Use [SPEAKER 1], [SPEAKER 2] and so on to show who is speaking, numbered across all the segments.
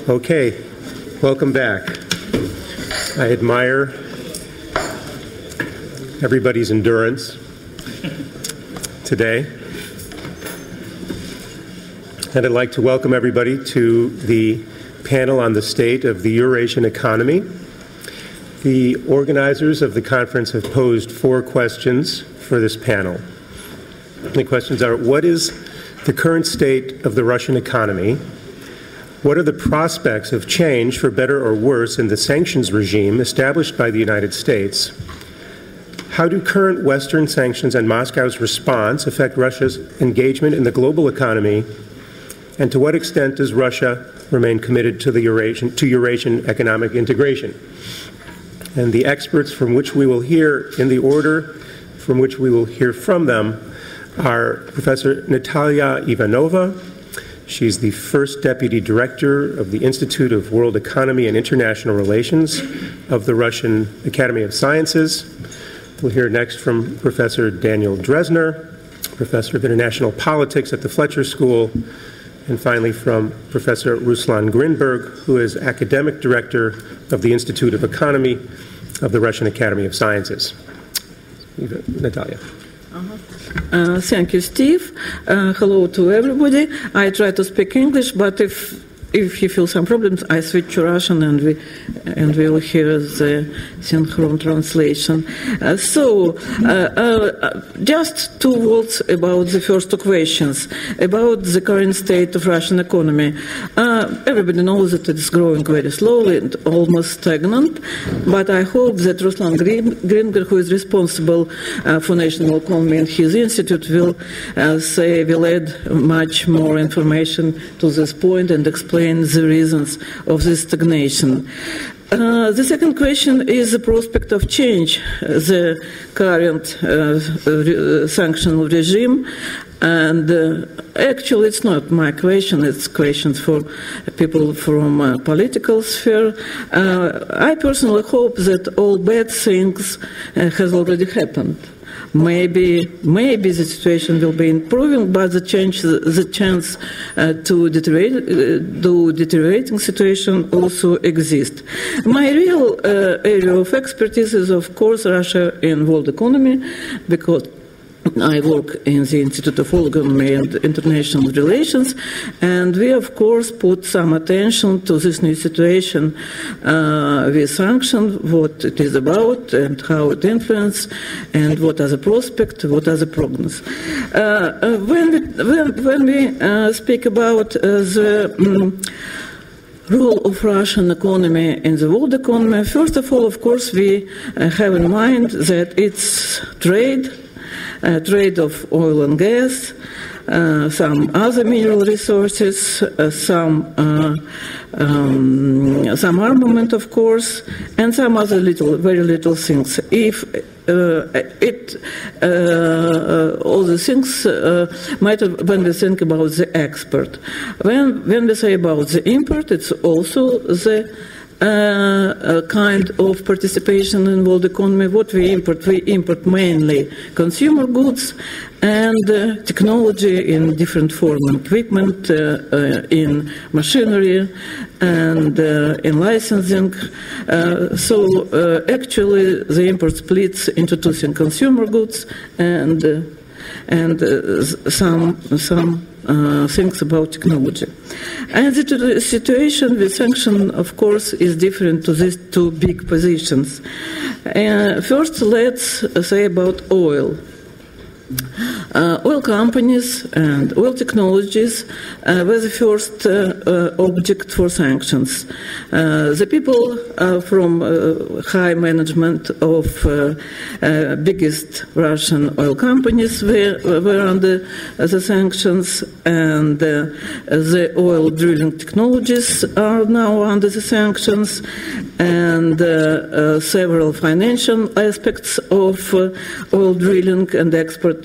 [SPEAKER 1] Okay, welcome back. I admire everybody's endurance today. And I'd like to welcome everybody to the panel on the state of the Eurasian economy. The organizers of the conference have posed 4 questions for this panel. The questions are, what is the current state of the Russian economy? What are the prospects of change for better or worse in the sanctions regime established by the United States? How do current Western sanctions and Moscow's response affect Russia's engagement in the global economy? And to what extent does Russia remain committed to Eurasian economic integration? And the experts from which we will hear, in the order from which we will hear from them, are Professor Natalya Ivanova. She's the first Deputy Director of the Institute of World Economy and International Relations of the Russian Academy of Sciences. We'll hear next from Professor Daniel DREZNER, Professor of International Politics at the Fletcher School, and finally from Professor Ruslan Grinberg, who is Academic Director of the Institute of Economy of the Russian Academy of Sciences. Natalya.
[SPEAKER 2] Thank you, Steve. Hello to everybody. I try to speak English, but if you feel some problems, I switch to Russian and we will hear the synchron translation. Just 2 words about the first 2 questions, about the current state of Russian economy. Everybody knows that it's growing very slowly and almost stagnant, but I hope that Ruslan Grinberg, who is responsible for national economy in his institute, will add much more information to this point and explain the reasons of this stagnation. The second question is the prospect of change, the current sanction regime. And actually, it's not my question, it's questions for people from political sphere. I personally hope that all bad things has already happened. Maybe the situation will be improving, but the chance to deteriorating situation also exists. My real area of expertise is, of course, Russia and world economy, because I work in the Institute of World Economy and International Relations, and we, of course, put some attention to this new situation with sanctions, what it is about and how it influences, and what are the prospects, what are the prognosis. When we speak about the role of Russian economy in the world economy, first of all, of course, we have in mind that it's trade of oil and gas, some other mineral resources, some armament, of course, and some other very little things. If all the things matter when we think about the export. When we say about the import, it's also the kind of participation in world economy. What we import mainly consumer goods and technology in different form, equipment, in machinery, and in licensing. Actually, the import splits into 2 things: consumer goods and some things about technology. And the situation with sanctions, of course, is different to these 2 big positions. First, let's say about oil. Oil companies and oil technologies were the first object for sanctions. The people from high management of biggest Russian oil companies were under the sanctions, and the oil drilling technologies are now under the sanctions, and several financial aspects of oil drilling and export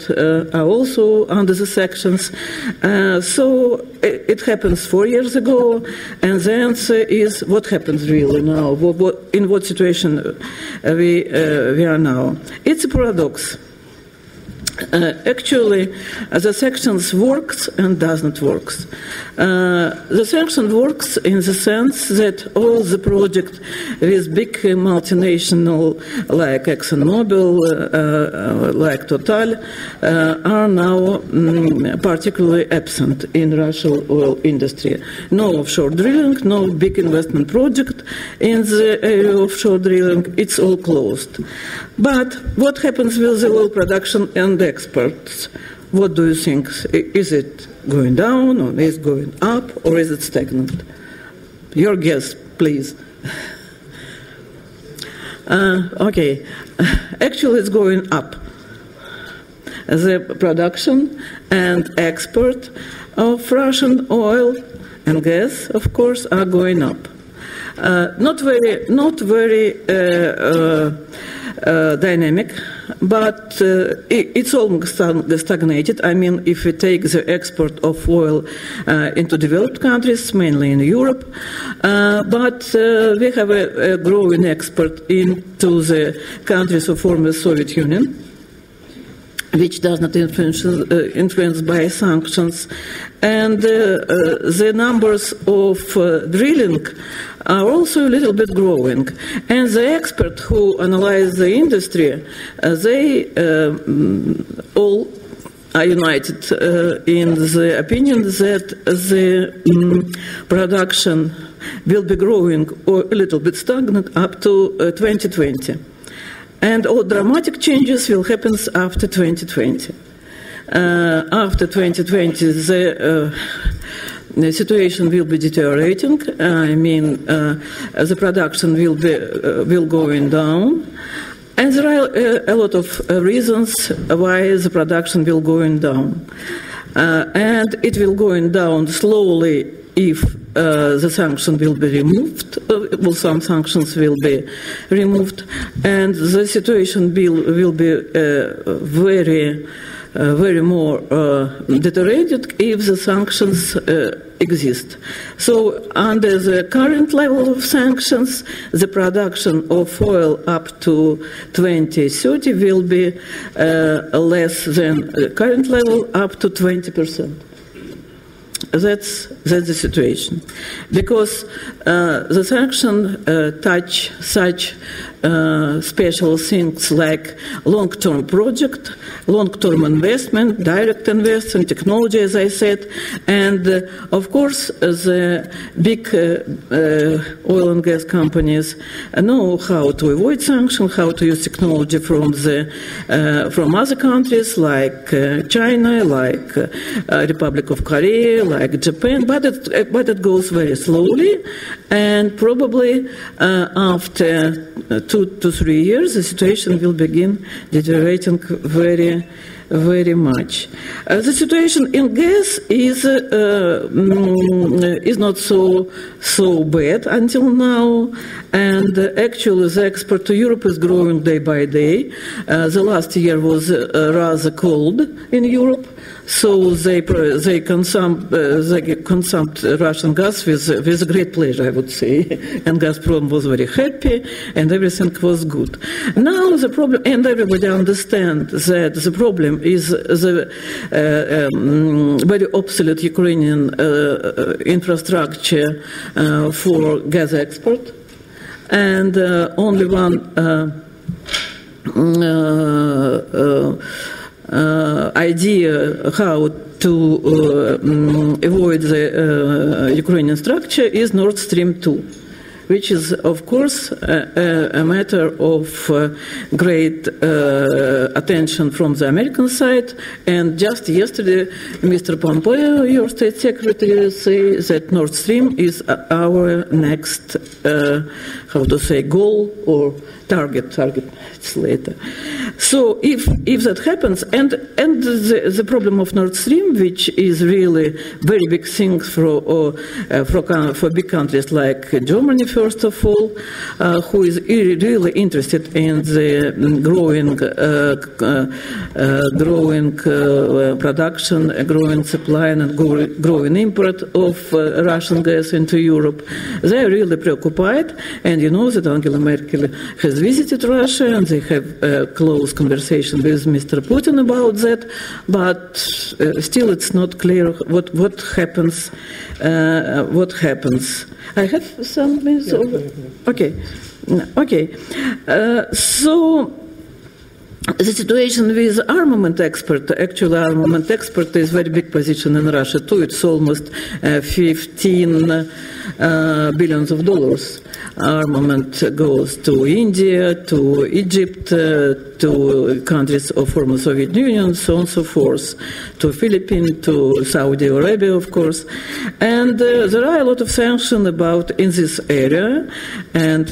[SPEAKER 2] are also under the sanctions. So it happens 4 years ago, and the answer is what happens really now, in what situation we are now. It's a paradox. Actually, the sanctions works and doesn't works. The sanction works in the sense that all the projects with big multinational like ExxonMobil, like Total, are now particularly absent in Russian oil industry. No offshore drilling, no big investment project in the area of offshore drilling. It's all closed. But what happens with the oil production and exports? What do you think? Is it going down, or is it going up, or is it stagnant? Your guess, please. Okay. Actually, it's going up. The production and export of Russian oil and gas, of course, are going up. Not very dynamic, but it's almost stagnated. I mean, if we take the export of oil into developed countries, mainly in Europe, but we have a growing export into the countries of former Soviet Union, which does not influenced by sanctions, and the numbers of drilling are also a little bit growing. And the experts who analyze the industry, they all are united in the opinion that the production will be growing or a little bit stagnant up to 2020. And all dramatic changes will happen after 2020. After 2020, the situation will be deteriorating. I mean, the production will going down, and there are a lot of reasons why the production will going down, and it will going down slowly if the sanction will be removed. Well, some sanctions will be removed, and the situation will be very more deteriorated if the sanctions exist. So under the current level of sanctions, the production of oil up to 2030 will be less than the current level, up to 20%. That's the situation, because the sanction touch such special things like long-term project, long-term investment, direct investment, technology, as I said, and of course the big oil and gas companies know how to avoid sanctions, how to use technology from other countries like China, like Republic of Korea, like Japan, but it goes very slowly, and probably after 2 to 3 years, the situation will begin deteriorating very much. The situation in gas is not so bad until now, and actually the export to Europe is growing day by day. The last year was rather cold in Europe, so they consumed Russian gas with great pleasure, I would say, and Gazprom was very happy, and everything was good. Now the problem, and everybody understands that the problem is the very obsolete Ukrainian infrastructure for gas export, and only one idea how to avoid the Ukrainian structure is Nord Stream 2, which is, of course, a matter of great attention from the American side. And just yesterday, Mr. Pompeo, your state secretary, said that Nord Stream is our next, goal or target. It's later. So if that happens, and the problem of Nord Stream, which is really very big thing for big countries like Germany, first of all, who is really interested in the growing production, growing supply, and growing import of Russian gas into Europe. They are really preoccupied, and you know that Angela Merkel has visited Russia, and they have a close conversation with Mr. Putin about that, but still it's not clear what happens. I have some minutes over. Okay. So the situation with armament export, actually armament export is very big position in Russia too. It's almost 15 billions of dollars. Armament goes to India, to Egypt, to countries of former Soviet Union, so on and so forth, to Philippines, to Saudi Arabia, of course. And there are a lot of sanctions in this area, and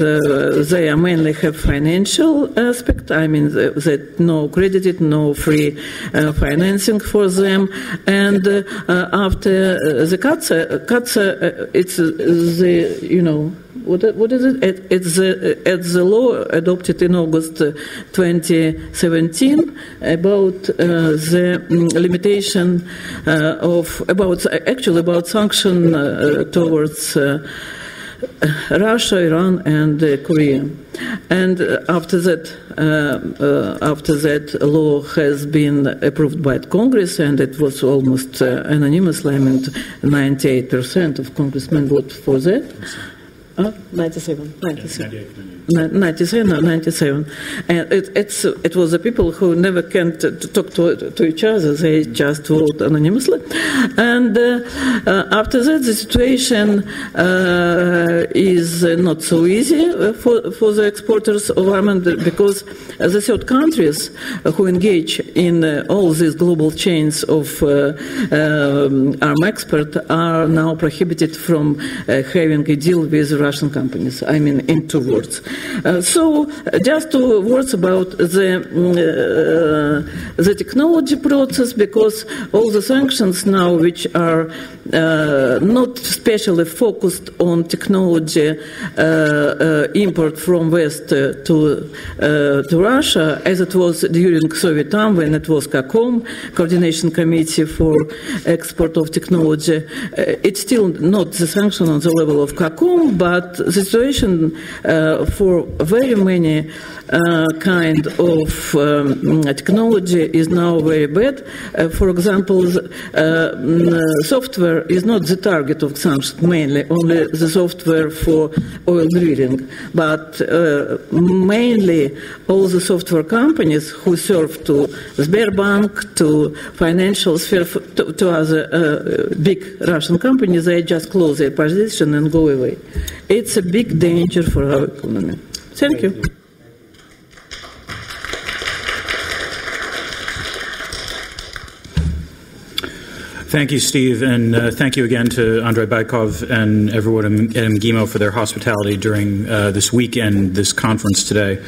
[SPEAKER 2] they mainly have financial aspect. I mean, that no credited, no free financing for them. And after the cuts, it's the, you know, what is it? It's the law adopted in August 2017 about the limitation about sanction towards Russia, Iran, and Korea. And after that law has been approved by Congress, and it was almost unanimously. I mean, 98% of congressmen voted for that. 97. And it was the people who never can talk to each other. They just vote anonymously. And after that, the situation is not so easy for the exporters of armament, because the third countries who engage in all these global chains of arm export are now prohibited from having a deal with Russian companies. I mean, in two words. So, just two words about the technology process, because all the sanctions now, which are not specially focused on technology import from West to Russia, as it was during Soviet time when it was COCOM, Coordination Committee for Export of Technology. It's still not the sanction on the level of COCOM, but the situation for very many kind of technology is now very bad. For example, software is not the target of sanctions mainly, only the software for oil drilling, but mainly all the software companies who serve to Sberbank, to financial sphere, to other big Russian companies, they just close their position and go away. It's a big danger for our economy. Thank you.
[SPEAKER 3] Thank you, Steve, and thank you again to Andrei Baikov and everyone at MGIMO for their hospitality during this weekend, this conference today.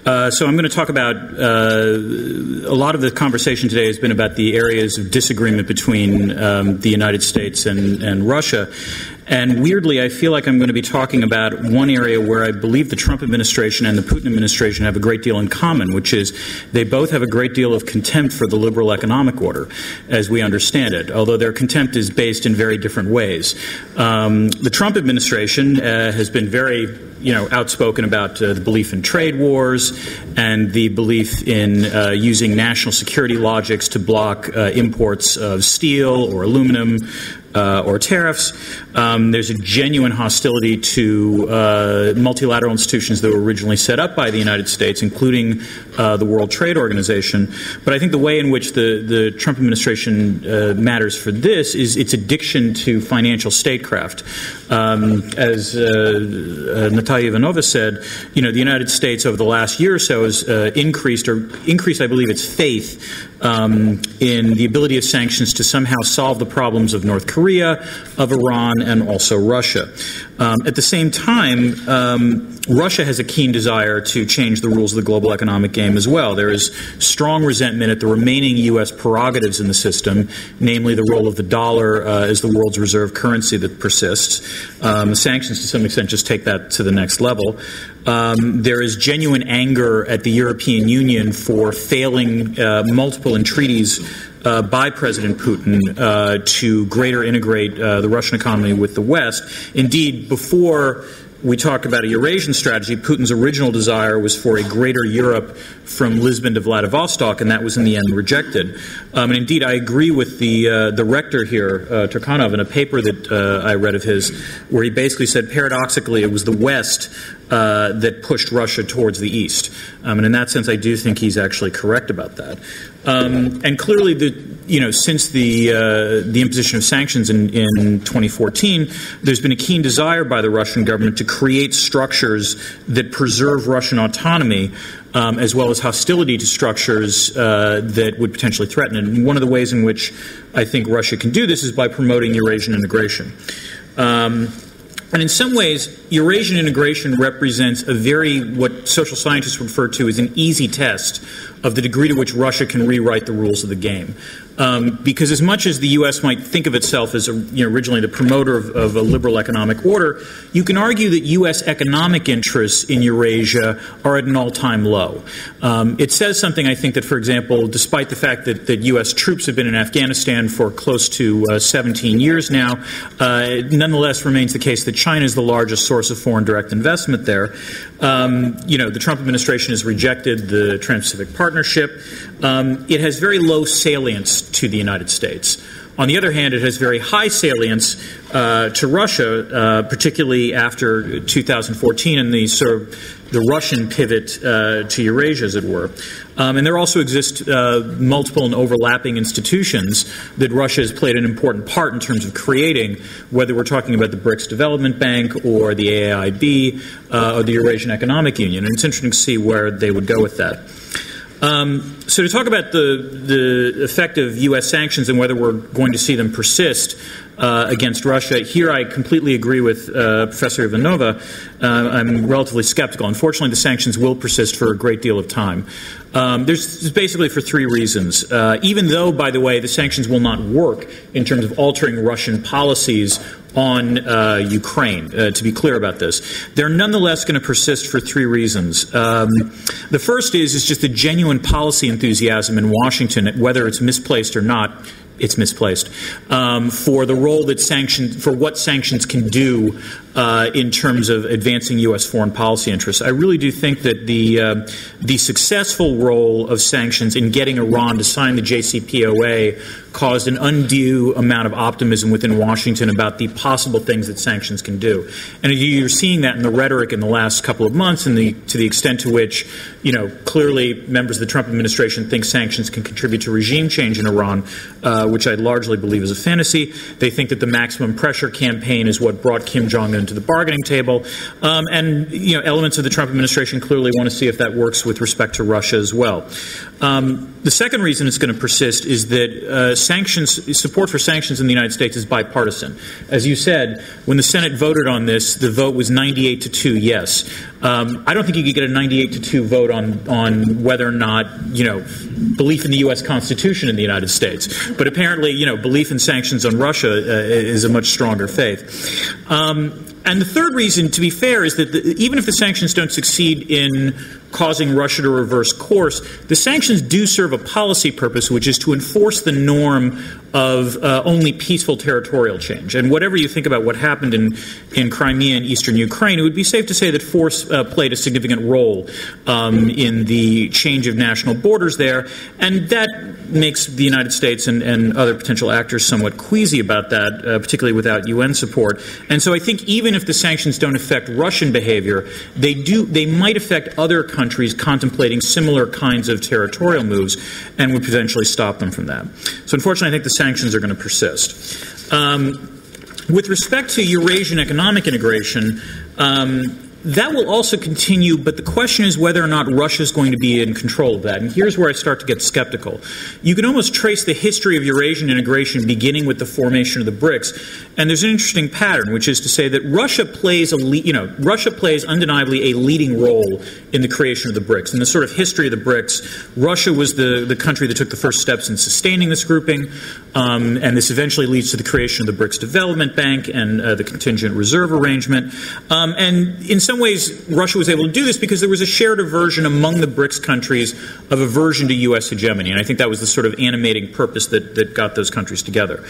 [SPEAKER 3] So I'm going to talk about, a lot of the conversation today has been about the areas of disagreement between the United States and Russia. And weirdly, I feel like I'm going to be talking about one area where I believe the Trump administration and the Putin administration have a great deal in common, which is they both have a great deal of contempt for the liberal economic order, as we understand it, although their contempt is based in very different ways. The Trump administration has been very outspoken about the belief in trade wars and the belief in using national security logics to block imports of steel or aluminum or tariffs. There's a genuine hostility to multilateral institutions that were originally set up by the United States, including the World Trade Organization. But I think the way in which the Trump administration matters for this is its addiction to financial statecraft. As Natalya IVANOVA said, the United States over the last year or so has increased, I believe, its faith in the ability of sanctions to somehow solve the problems of North Korea, of Iran, and also Russia. At the same time, Russia has a keen desire to change the rules of the global economic game as well. There is strong resentment at the remaining U.S. prerogatives in the system, namely the role of the dollar as the world's reserve currency that persists. Sanctions, to some extent, just take that to the next level. There is genuine anger at the European Union for failing multiple entreaties by President Putin to greater integrate the Russian economy with the West. Indeed, before we talk about a Eurasian strategy, Putin's original desire was for a greater Europe from Lisbon to Vladivostok, and that was in the end rejected. And indeed, I agree with the rector here, Turkhanov, in a paper that I read of his, where he basically said, paradoxically, it was the West that pushed Russia towards the East. And in that sense, I do think he's actually correct about that. And clearly, since the imposition of sanctions in 2014, there's been a keen desire by the Russian government to create structures that preserve Russian autonomy, as well as hostility to structures that would potentially threaten it. And one of the ways in which I think Russia can do this is by promoting Eurasian integration. And in some ways, Eurasian integration represents what social scientists refer to as an easy test of the degree to which Russia can rewrite the rules of the game. Because as much as the U.S. might think of itself as originally the promoter of a liberal economic order, you can argue that U.S. economic interests in Eurasia are at an all-time low. It says something, I think, that, for example, despite the fact that U.S. troops have been in Afghanistan for close to 17 years now, it nonetheless remains the case that China is the largest source of foreign direct investment there. The Trump administration has rejected the Trans-Pacific Partnership. It has very low salience to the United States. On the other hand, it has very high salience to Russia, particularly after 2014 and the Russian pivot to Eurasia, as it were. And there also exist multiple and overlapping institutions that Russia has played an important part in terms of creating, whether we're talking about the BRICS Development Bank or the AIIB or the Eurasian Economic Union. And it's interesting to see where they would go with that. So to talk about the effect of U.S. sanctions and whether we're going to see them persist against Russia, here I completely agree with Professor Ivanova. I'm relatively skeptical. Unfortunately, the sanctions will persist for a great deal of time. There's basically for three reasons. Even though, by the way, the sanctions will not work in terms of altering Russian policies on Ukraine, to be clear about this. They're nonetheless going to persist for three reasons. The first is just a genuine policy enthusiasm in Washington, whether it's misplaced or not. It's misplaced for the role that for what sanctions can do in terms of advancing U.S. foreign policy interests. I really do think that the successful role of sanctions in getting Iran to sign the JCPOA caused an undue amount of optimism within Washington about the possible things that sanctions can do. And you're seeing that in the rhetoric in the last couple of months, and to the extent to which, clearly members of the Trump administration think sanctions can contribute to regime change in Iran, which I largely believe is a fantasy. They think that the maximum pressure campaign is what brought Kim Jong-un to the bargaining table. And elements of the Trump administration clearly want to see if that works with respect to Russia as well. The second reason it's going to persist is that support for sanctions in the United States is bipartisan. As you said, when the Senate voted on this, the vote was 98-2 yes. I don't think you could get a 98-2 vote on whether or not, belief in the U.S. Constitution in the United States. But apparently, belief in sanctions on Russia is a much stronger faith. And the third reason, to be fair, is that even if the sanctions don't succeed in causing Russia to reverse course, the sanctions do serve a policy purpose, which is to enforce the norm of only peaceful territorial change. And whatever you think about what happened in Crimea and eastern Ukraine, it would be safe to say that force played a significant role in the change of national borders there. And that makes the United States and other potential actors somewhat queasy about that, particularly without UN support. And so I think even if the sanctions don't affect Russian behavior, they might affect other countries contemplating similar kinds of territorial moves and would potentially stop them from that. So unfortunately, I think the sanctions are going to persist. With respect to Eurasian economic integration, That will also continue, but the question is whether or not Russia is going to be in control of that. And here's where I start to get skeptical. You can almost trace the history of Eurasian integration beginning with the formation of the BRICS, and there's an interesting pattern, which is to say that Russia plays undeniably a leading role in the creation of the BRICS. In the sort of history of the BRICS, Russia was the country that took the first steps in sustaining this grouping, and this eventually leads to the creation of the BRICS Development Bank and the contingent reserve arrangement. And in some ways, Russia was able to do this because there was a shared aversion among the BRICS countries of aversion to U.S. hegemony, and I think that was the sort of animating purpose that got those countries together.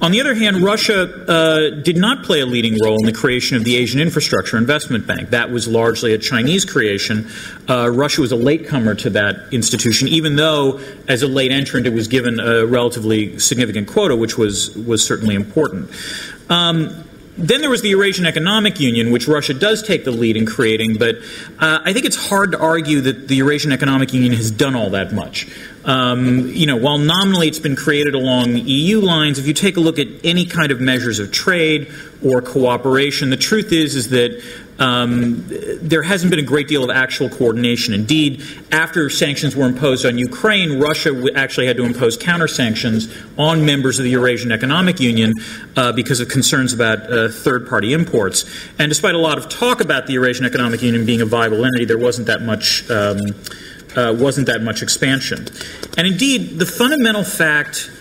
[SPEAKER 3] On the other hand, Russia did not play a leading role in the creation of the Asian Infrastructure Investment Bank. That was largely a Chinese creation. Russia was a latecomer to that institution, even though, as a late entrant, it was given a relatively significant quota, which was certainly important. Then there was the Eurasian Economic Union, which Russia does take the lead in creating, but I think it's hard to argue that the Eurasian Economic Union has done all that much. While nominally it's been created along EU lines, if you take a look at any kind of measures of trade or cooperation, the truth is that there hasn't been a great deal of actual coordination. Indeed, after sanctions were imposed on Ukraine, Russia actually had to impose counter-sanctions on members of the Eurasian Economic Union because of concerns about third-party imports. And despite a lot of talk about the Eurasian Economic Union being a viable entity, there wasn't that much expansion. And indeed, the fundamental fact,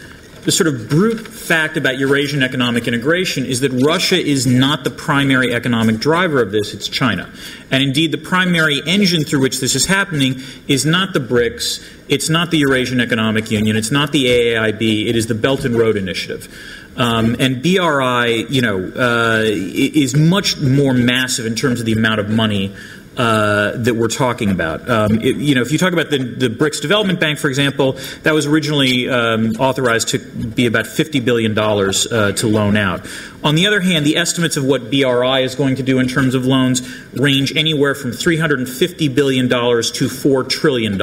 [SPEAKER 3] the sort of brute fact about Eurasian economic integration is that Russia is not the primary economic driver of this, it's China. And indeed, the primary engine through which this is happening is not the BRICS, it's not the Eurasian Economic Union, it's not the AAIB, it is the Belt and Road Initiative. And BRI, is much more massive in terms of the amount of money that we're talking about. If you talk about the BRICS Development Bank, for example, that was originally authorized to be about $50 billion to loan out. On the other hand, the estimates of what BRI is going to do in terms of loans range anywhere from $350 billion to $4 trillion.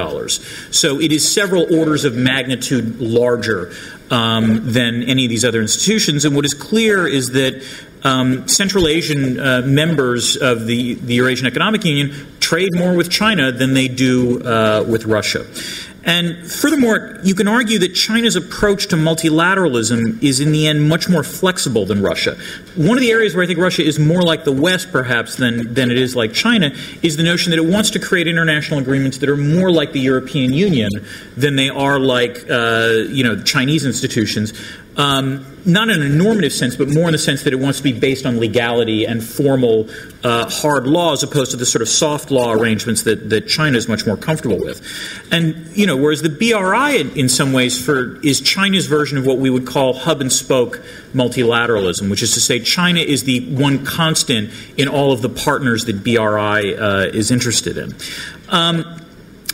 [SPEAKER 3] So it is several orders of magnitude larger than any of these other institutions. And what is clear is that Central Asian members of the Eurasian Economic Union trade more with China than they do with Russia. And furthermore, you can argue that China's approach to multilateralism is in the end much more flexible than Russia. One of the areas where I think Russia is more like the West, perhaps, than it is like China, is the notion that it wants to create international agreements that are more like the European Union than they are like, Chinese institutions. Not in a normative sense, but more in the sense that it wants to be based on legality and formal hard law as opposed to the sort of soft law arrangements that China is much more comfortable with. And, whereas the BRI in some ways is China's version of what we would call hub and spoke multilateralism, which is to say China is the one constant in all of the partners that BRI is interested in.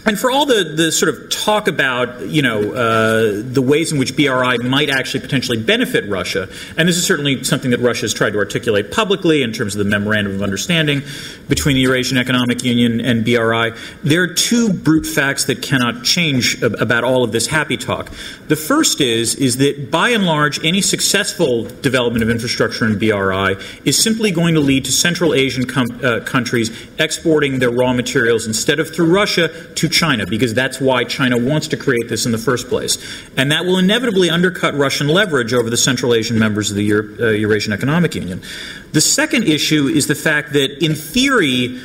[SPEAKER 3] And for all the sort of talk about, the ways in which BRI might actually potentially benefit Russia, and this is certainly something that Russia has tried to articulate publicly in terms of the Memorandum of Understanding between the Eurasian Economic Union and BRI, there are two brute facts that cannot change about all of this happy talk. The first is that, by and large, any successful development of infrastructure in BRI is simply going to lead to Central Asian countries exporting their raw materials instead of through Russia to China, because that's why China wants to create this in the first place. And that will inevitably undercut Russian leverage over the Central Asian members of the Eurasian Economic Union. The second issue is the fact that, in theory,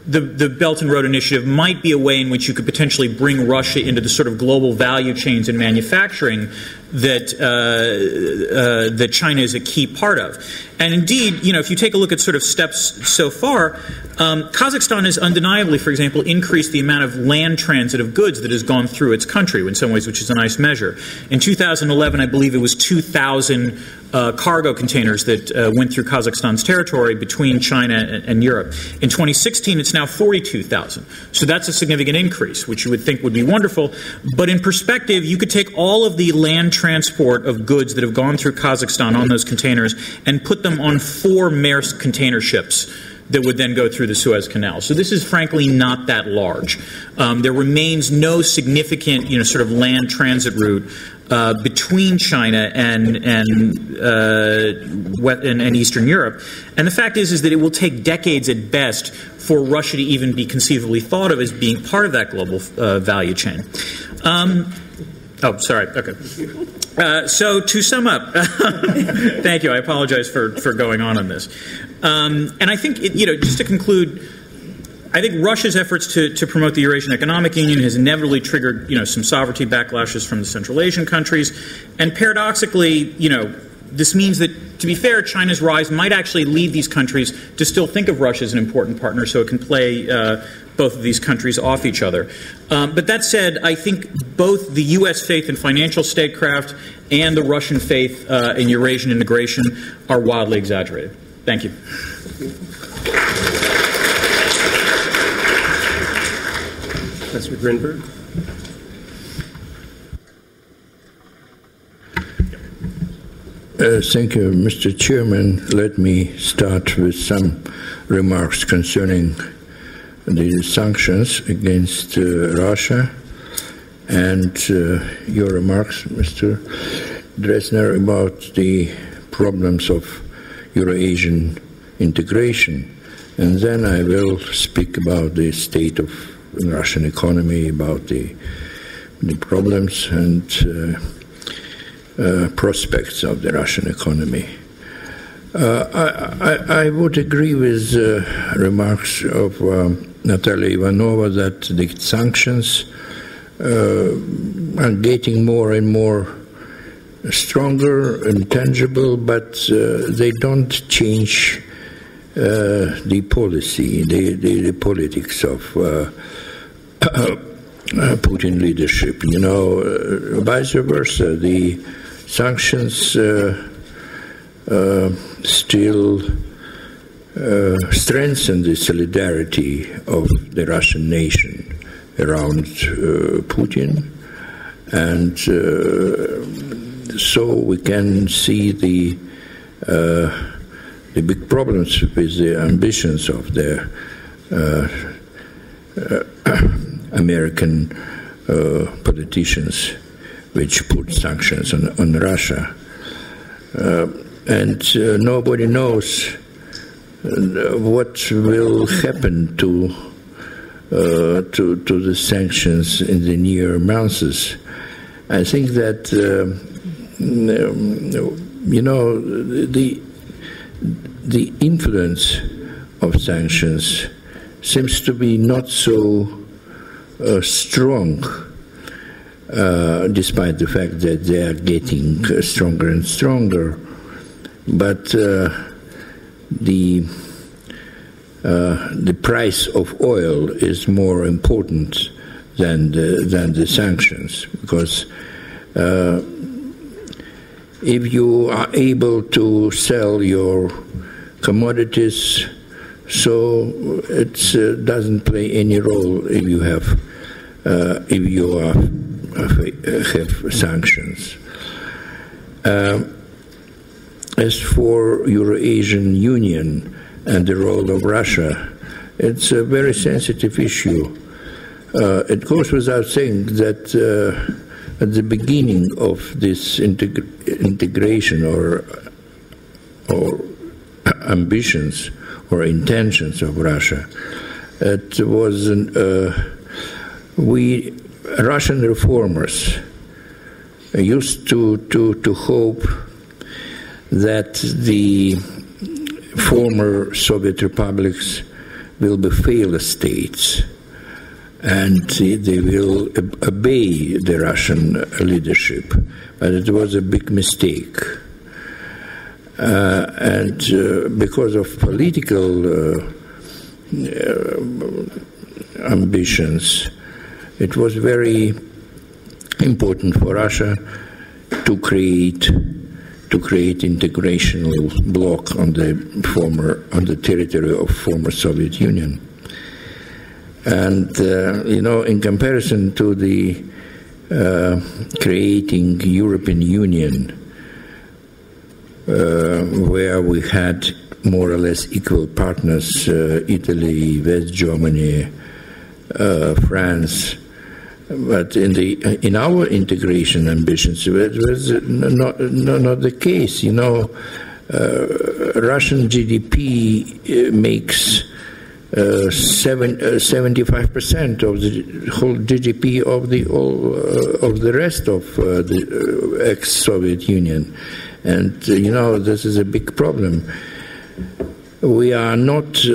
[SPEAKER 3] the Belt and Road Initiative might be a way in which you could potentially bring Russia into the sort of global value chains in manufacturing that China is a key part of. And indeed, if you take a look at sort of steps so far, Kazakhstan has undeniably, for example, increased the amount of land transit of goods that has gone through its country, in some ways, which is a nice measure. In 2011, I believe it was 2,000 cargo containers that went through Kazakhstan's territory between China and Europe. In 2016, it's now 42,000. So that's a significant increase, which you would think would be wonderful. But in perspective, you could take all of the land transport of goods that have gone through Kazakhstan on those containers and put them on 4 Maersk container ships that would then go through the Suez Canal. So this is frankly not that large. There remains no significant, sort of land transit route between China and Eastern Europe. And the fact is that it will take decades at best for Russia to even be conceivably thought of as being part of that global value chain. Okay. So to sum up, thank you. I apologize for going on this. And I think, just to conclude, I think Russia's efforts to promote the Eurasian Economic Union has inevitably triggered, some sovereignty backlashes from the Central Asian countries. And paradoxically, this means that, to be fair, China's rise might actually lead these countries to still think of Russia as an important partner, so it can play both of these countries off each other. But that said, I think both the U.S. faith in financial statecraft and the Russian faith in Eurasian integration are wildly exaggerated. Thank you.
[SPEAKER 1] Professor Grinberg.
[SPEAKER 4] Thank you, Mr. Chairman. Let me start with some remarks concerning the sanctions against Russia and your remarks, Mr. DREZNER, about the problems of Eurasian integration. And then I will speak about the state of the Russian economy, about the problems and prospects of the Russian economy. I would agree with remarks of Natalya Ivanova that the sanctions are getting more and more stronger and tangible, but they don't change the policy, the politics of Putin leadership. Vice versa, the sanctions still strengthen the solidarity of the Russian nation around Putin, and so we can see the big problems with the ambitions of the American politicians, which put sanctions on Russia. And nobody knows what will happen to the sanctions in the near months. I think that the influence of sanctions seems to be not so strong, despite the fact that they are getting stronger and stronger. But the price of oil is more important than the sanctions, because if you are able to sell your commodities, so it doesn't play any role if you have sanctions. As for Eurasian Union and the role of Russia, it's a very sensitive issue. It goes without saying that at the beginning of this integration or ambitions or intentions of Russia, it was Russian reformers used to hope that the former Soviet republics will be failed states and they will obey the Russian leadership. But it was a big mistake. And because of political ambitions, it was very important for Russia to create integrational bloc on the territory of former Soviet Union. And in comparison to the creating European Union, where we had more or less equal partners, Italy, West Germany, France. But in our integration ambitions, it was not the case. Russian GDP makes 75% of the whole GDP of the rest of the ex-Soviet Union, and this is a big problem. We are not.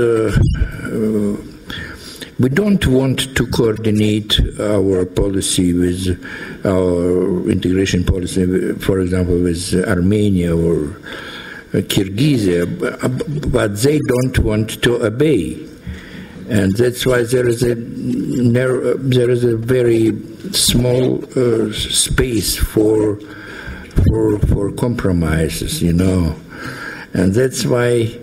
[SPEAKER 4] We don't want to coordinate our policy with our integration policy, for example, with Armenia or Kyrgyzia, but they don't want to obey. And that's why there is a very small space for compromises, and that's why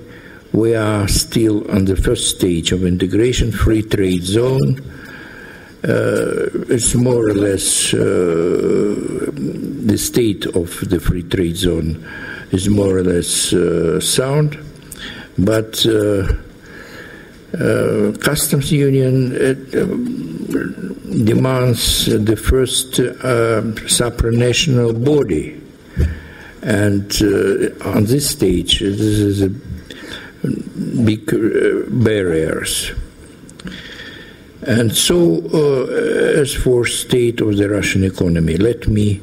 [SPEAKER 4] we are still on the first stage of integration, free trade zone. It's more or less the state of the free trade zone is more or less sound, but customs union demands the first supranational body, and on this stage, this is a big barriers. And so, as for state of the Russian economy, let me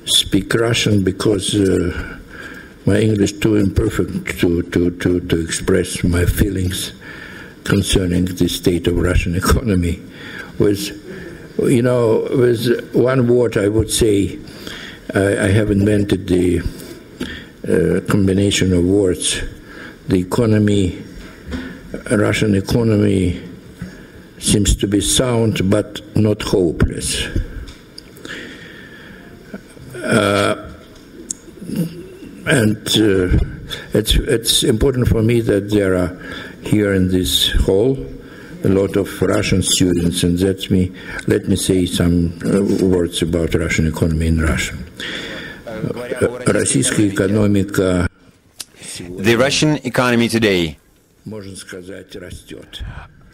[SPEAKER 4] speak Russian because my English too imperfect to express my feelings concerning the state of Russian economy. With one word I would say, I have invented the combination of words. The economy, Russian economy, seems to be sound but not hopeless. It's important for me that there are here in this hall a lot of Russian students, and let me say some words about Russian economy in Russian. Российская экономика.
[SPEAKER 5] The Russian economy today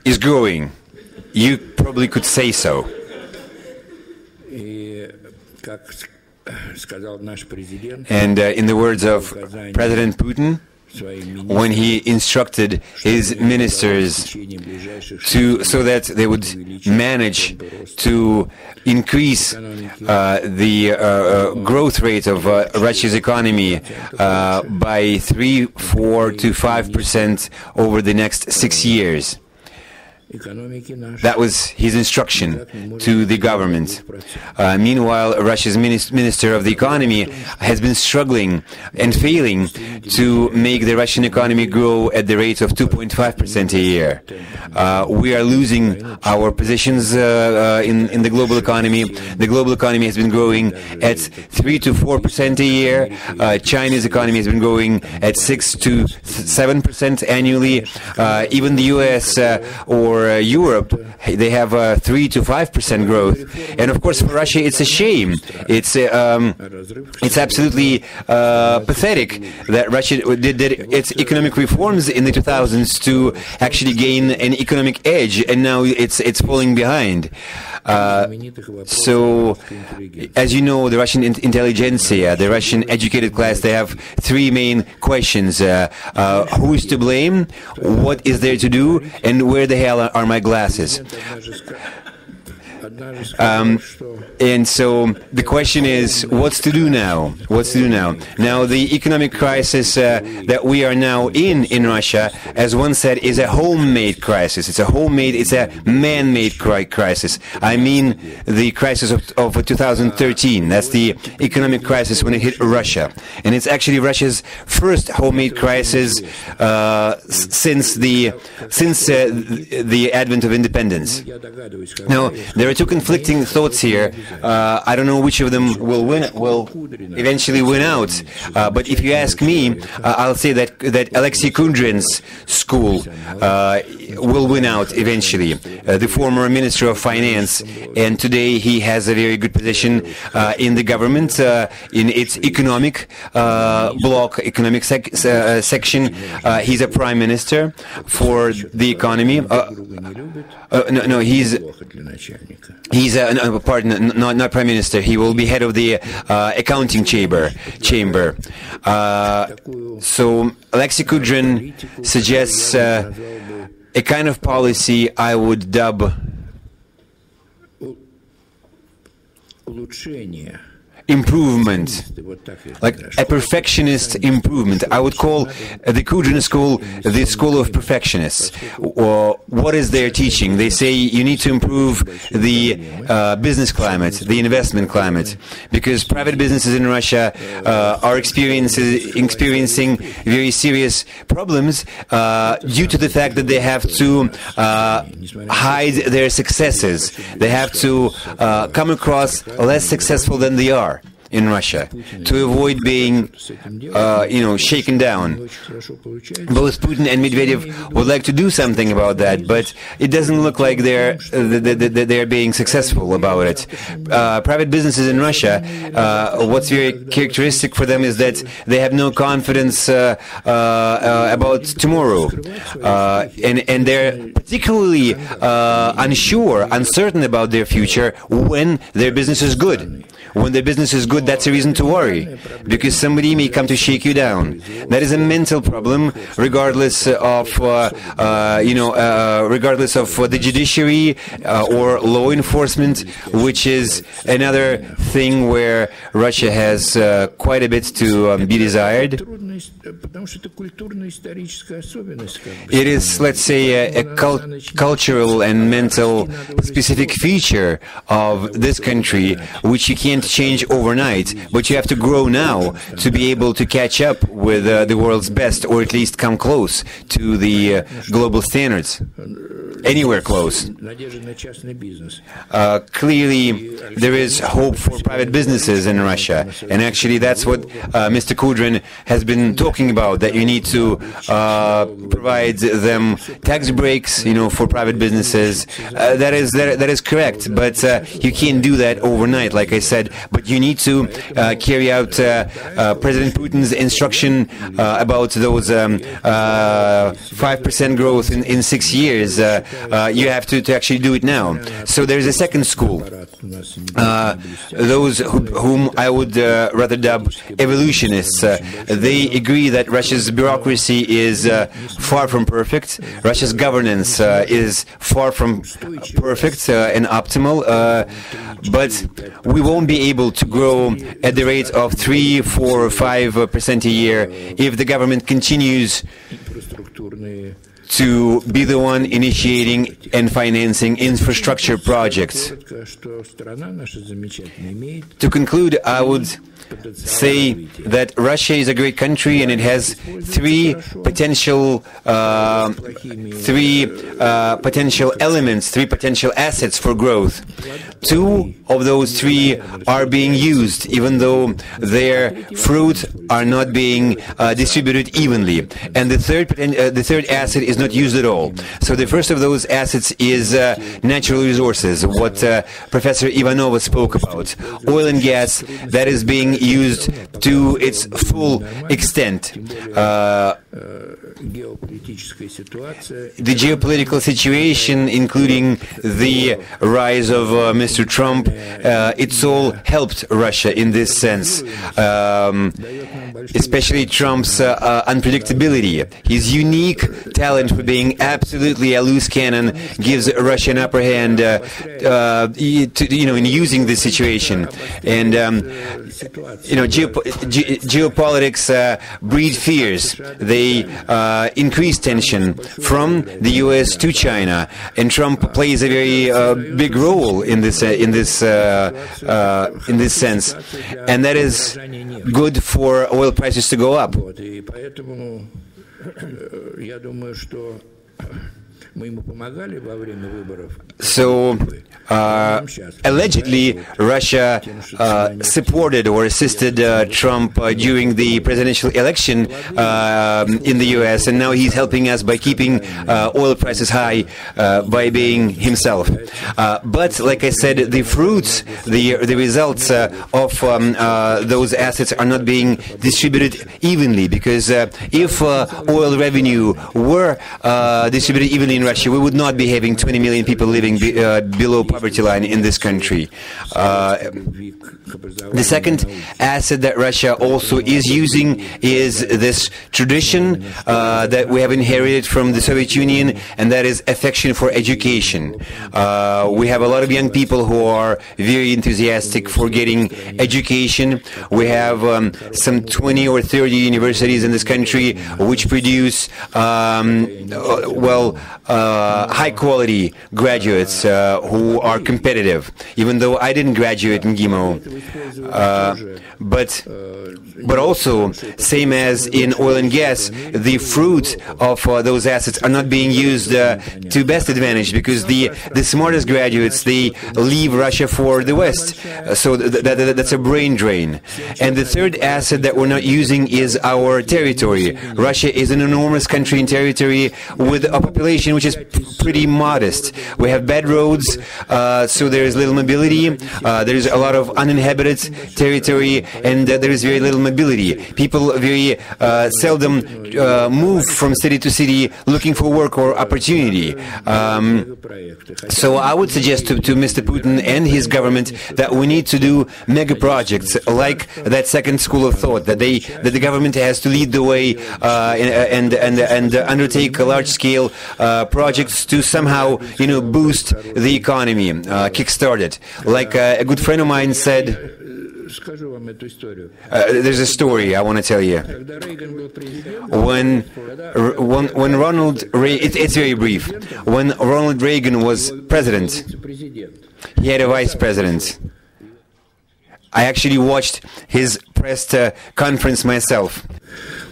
[SPEAKER 5] is growing. You probably could say so. And in the words of President Putin, when he instructed his ministers so that they would manage to increase the growth rate of Russia's economy by 3, 4 to 5% over the next 6 years. That was his instruction to the government. Meanwhile, Russia's Minister of the Economy has been struggling and failing to make the Russian economy grow at the rate of 2.5% a year. We are losing our positions in the global economy. The global economy has been growing at 3 to 4% a year. China's economy has been growing at 6 to 7% annually. Even the US or Europe, they have 3 to 5% growth, and of course for Russia it's a shame. It's absolutely pathetic that Russia did its economic reforms in the 2000s to actually gain an economic edge, and now it's falling behind. So, as you know, the Russian intelligentsia, the Russian educated class, they have three main questions. Who is to blame? What is there to do? And where the hell are my glasses? And so the question is, what's to do now? What's to do now? Now, the economic crisis that we are now in Russia, as one said, is a homemade crisis. It's a man-made crisis. I mean, the crisis of 2013. That's the economic crisis when it hit Russia. And it's actually Russia's first homemade crisis since the advent of independence. Now, there are two conflicting thoughts here. I don't know which of them will eventually win out. But if you ask me, I'll say that Alexei Kudrin's school will win out eventually. The former Minister of Finance, and today he has a very good position in the government, in its economic bloc, economic section. He's a prime minister for the economy. Not prime minister. He will be head of the accounting chamber. So Alexei Kudrin suggests a kind of policy I would dub improvement, like a perfectionist improvement. I would call the Kudrin School the school of perfectionists. What is their teaching? They say you need to improve the business climate, the investment climate, because private businesses in Russia are experiencing very serious problems due to the fact that they have to hide their successes. They have to come across less successful than they are in Russia, to avoid being, shaken down. Both Putin and Medvedev would like to do something about that, but it doesn't look like they're being successful about it. Private businesses in Russia, what's very characteristic for them is that they have no confidence about tomorrow, and they're particularly uncertain about their future when their business is good. When their business is good, that's a reason to worry, because somebody may come to shake you down. That is a mental problem, regardless of the judiciary or law enforcement, which is another thing where Russia has quite a bit to be desired. It is, let's say, a cultural and mental specific feature of this country, which you can't change overnight, but you have to grow now to be able to catch up with the world's best, or at least come close to the global standards. Anywhere close. Clearly, there is hope for private businesses in Russia, and actually that's what Mr. Kudrin has been talking about, that you need to provide them tax breaks, for private businesses. That is correct, but you can't do that overnight, like I said. But you need to carry out President Putin's instruction about those 5% growth in 6 years. You have to actually do it now. So there's a second school. Those whom I would rather dub evolutionists. They agree that Russia's bureaucracy is far from perfect. Russia's governance is far from perfect and optimal. But we won't be able to grow at the rate of 3, 4, or 5% a year if the government continues to be the one initiating and financing infrastructure projects. To conclude, I would say that Russia is a great country, and it has three potential elements, three potential assets for growth. Two of those three are being used, even though their fruit are not being distributed evenly. And the third asset is not used at all. So the first of those assets is natural resources, what Professor Ivanova spoke about. Oil and gas that is being used to its full extent. The geopolitical situation, including the rise of Mr. Trump, it's all helped Russia in this sense. Especially Trump's unpredictability. His unique talent for being absolutely a loose cannon gives Russia an upper hand in using this situation. And geopolitics breed fears. They increase tension from the U.S. to China, and Trump plays a very big role in this sense, and that is good for oil prices to go up. So allegedly, Russia supported or assisted Trump during the presidential election in the U.S., and now he's helping us by keeping oil prices high by being himself. But, like I said, the fruits, the results of those assets are not being distributed evenly, because if oil revenue were distributed evenly in Russia, we would not be having 20 million people living below poverty line in this country. The second asset that Russia also is using is this tradition that we have inherited from the Soviet Union, and that is affection for education. We have a lot of young people who are very enthusiastic for getting education. We have some 20 or 30 universities in this country which produce high quality graduates who are competitive, even though I didn't graduate in MGIMO. But also, same as in oil and gas, the fruit of those assets are not being used to best advantage, because the smartest graduates, they leave Russia for the West. So that's a brain drain. And the third asset that we're not using is our territory. Russia is an enormous country in territory with a population which is pretty modest. We have bad roads, so there is little mobility. There is a lot of uninhabited territory, and there is very little mobility. People very seldom move from city to city looking for work or opportunity. So I would suggest to Mr. Putin and his government that we need to do mega projects like that second school of thought, that the government has to lead the way and undertake large-scale projects to somehow boost the economy, kickstart it. Like a good friend of mine said. There's a story I want to tell you. When Ronald Reagan, it's very brief. When Ronald Reagan was president, he had a vice president. I actually watched his press conference myself.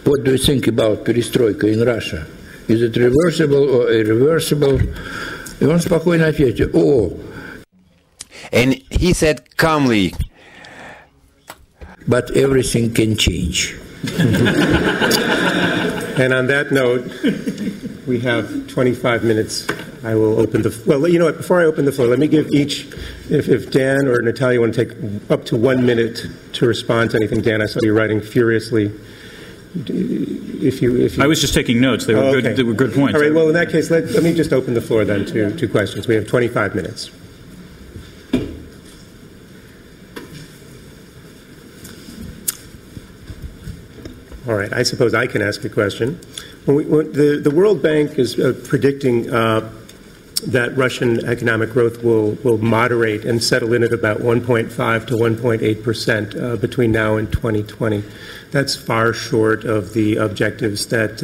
[SPEAKER 4] What do you think about perestroika in Russia? Is it reversible or irreversible? И он спокойно ответил,
[SPEAKER 5] And he said calmly,
[SPEAKER 4] but everything can change.
[SPEAKER 1] And on that note, we have 25 minutes. I will open the... Well, you know what? Before I open the floor, let me give each... If Dan or Natalya want to take up to 1 minute to respond to anything. Dan, I saw you writing furiously. If you
[SPEAKER 3] I was just taking notes. They were good. They were good points.
[SPEAKER 1] All right. Well, in that case, let me just open the floor then to questions. We have 25 minutes. All right. I suppose I can ask a question. The World Bank is predicting that Russian economic growth will moderate and settle in at about 1.5 to 1.8% between now and 2020. That's far short of the objectives that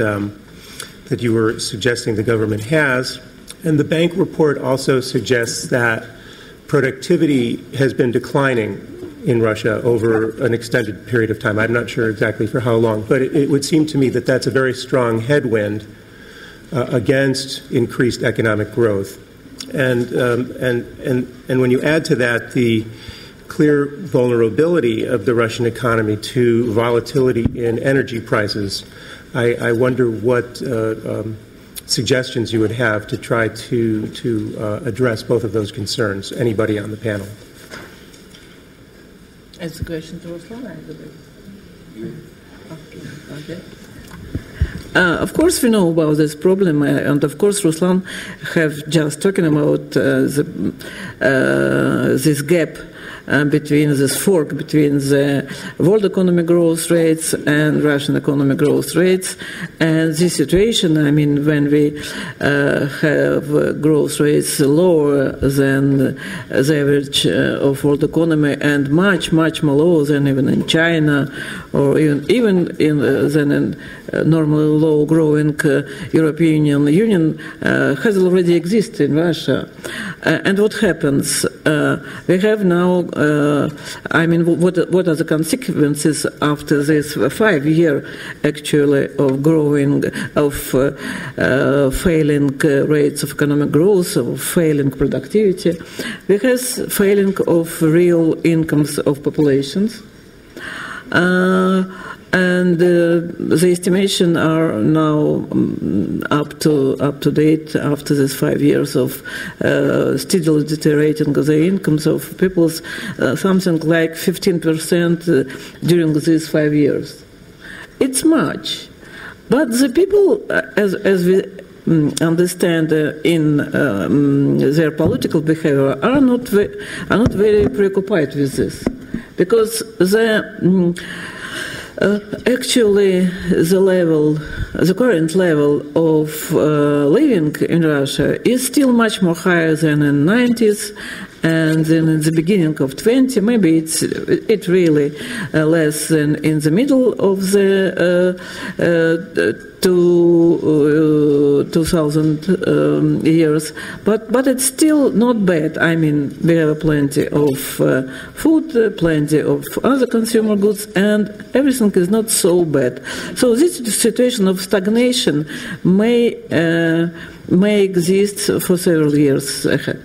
[SPEAKER 1] you were suggesting the government has. And the bank report also suggests that productivity has been declining in Russia over an extended period of time. I'm not sure exactly for how long, but it would seem to me that that's a very strong headwind against increased economic growth. And when you add to that the clear vulnerability of the Russian economy to volatility in energy prices, I wonder what suggestions you would have to try to address both of those concerns. Anybody on the panel?
[SPEAKER 2] It's a question to Ruslan, I believe. Okay. Of course, we know about this problem, and of course, Ruslan have just talking about this gap between this fork between the world economic growth rates and Russian economic growth rates. And this situation, I mean, when we have growth rates lower than the average of world economy and much more lower than even in China or even in normally low-growing European Union has already existed in Russia. And what happens? We have now I mean, what are the consequences after this 5-year actually of growing, of failing rates of economic growth, of failing productivity, because failing of real incomes of populations. And the estimation are now up to date after this 5 years of steadily deteriorating the incomes of peoples, something like 15% during these 5 years. It's much, but the people, as we understand in their political behavior, are not very preoccupied with this, because actually, the current level of living in Russia is still much more higher than in the 90s and then in the beginning of 20. Maybe it's really less than in the middle of the 2000 years, but it's still not bad. I mean, we have plenty of food, plenty of other consumer goods, and everything is not so bad. So this situation of stagnation may exist for several years ahead.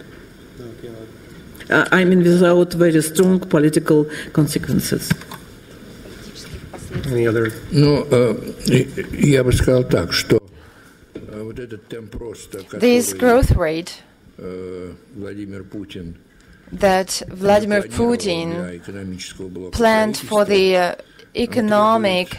[SPEAKER 2] I mean, without very strong political consequences.
[SPEAKER 1] Any other?
[SPEAKER 4] Ну, я бы сказал так, что вот этот темп роста,
[SPEAKER 6] This growth rate
[SPEAKER 4] Vladimir Putin
[SPEAKER 6] that Vladimir Putin planned for the economic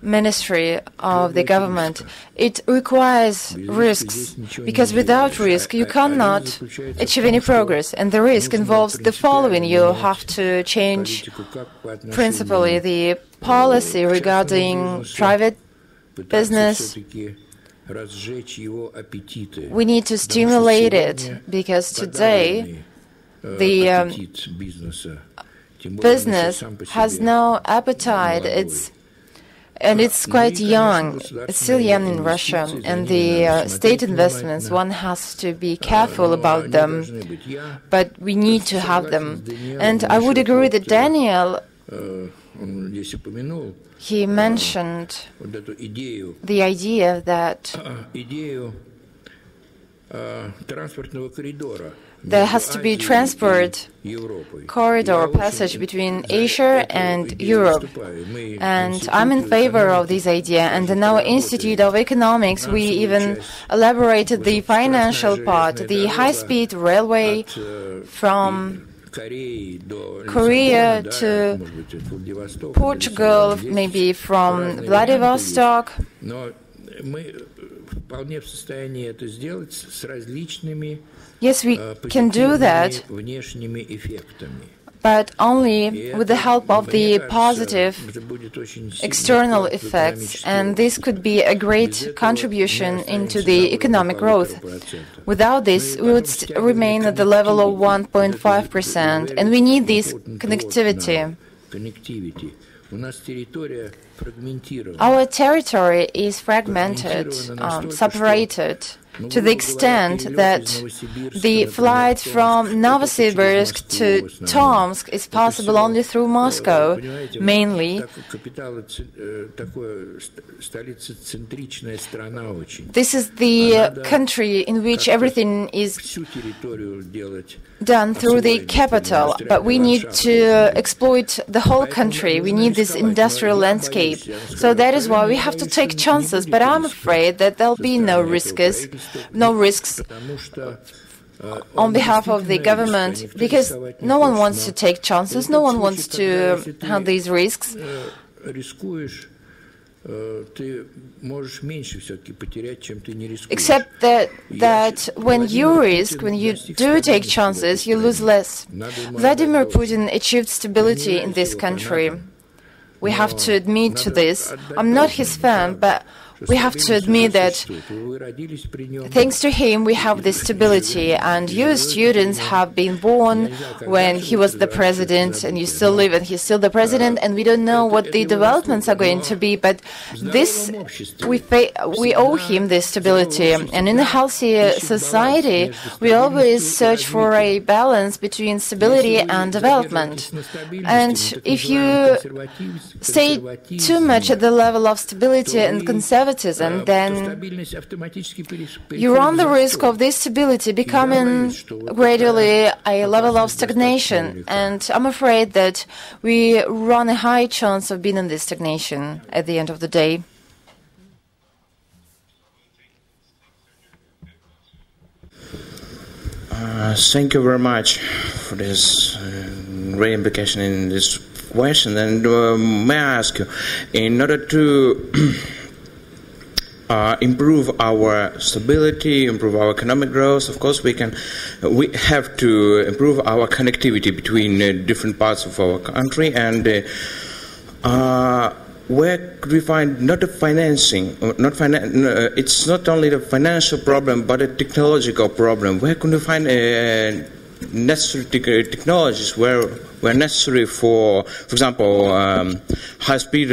[SPEAKER 6] ministry of the government, it requires risks, because without risk you cannot achieve any progress, and the risk involves the following. You have to change principally the policy regarding private business. We need to stimulate it, because today the business has no appetite. It's quite young. It's still young in Russia, and the state investments, one has to be careful about them, but we need to have them. And I would agree that Daniel, he mentioned the idea that there has to be transport corridor passage between Asia and Europe. And I'm in favor of this idea. And in our Institute of Economics, we even elaborated the financial part, the high-speed railway from Korea to Portugal, maybe from Vladivostok. Yes, we can do that, but only with the help of the positive external effects, and this could be a great contribution into the economic growth. Without this, we would remain at the level of 1.5%, and we need this connectivity. Our territory is fragmented, separated, to the extent that the flight from Novosibirsk to Tomsk is possible only through Moscow, mainly. This is the country in which everything is done through the capital, but we need to exploit the whole country. We need this industrial landscape. So that is why we have to take chances, but I'm afraid that there'll be no risks on behalf of the government, because no one wants to take chances, no one wants to have these risks. Except that when you risk, when you do take chances, you lose less. Vladimir Putin achieved stability in this country. We have to admit to this. I'm not his fan, but we have to admit that thanks to him we have this stability, and you students have been born when he was the president, and you still live and he's still the president, and we don't know what the developments are going to be, but this we owe him this stability. And in a healthy society we always search for a balance between stability and development. And if you stay too much at the level of stability and conservatism, then you run the risk of this stability becoming gradually a level of stagnation. And I'm afraid that we run a high chance of being in this stagnation at the end of the day.
[SPEAKER 7] Thank you very much for this great implication in this question. And may I ask you, in order to improve our stability, improve our economic growth, of course we have to improve our connectivity between different parts of our country, and where could we find not a financing, it's not only the financial problem, but a technological problem. Where can we find necessary technologies where necessary for example, high-speed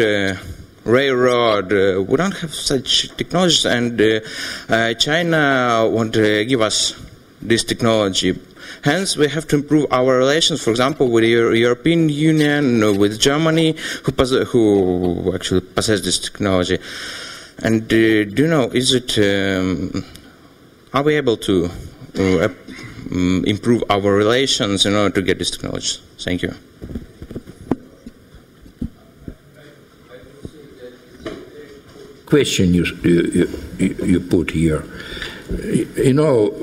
[SPEAKER 7] railroad? We don't have such technologies, and China won't give us this technology. Hence, we have to improve our relations, for example, with the European Union, with Germany, who actually possess this technology. And do you know, are we able to improve our relations in order to get this technology? Thank you.
[SPEAKER 4] Question you put here. You know,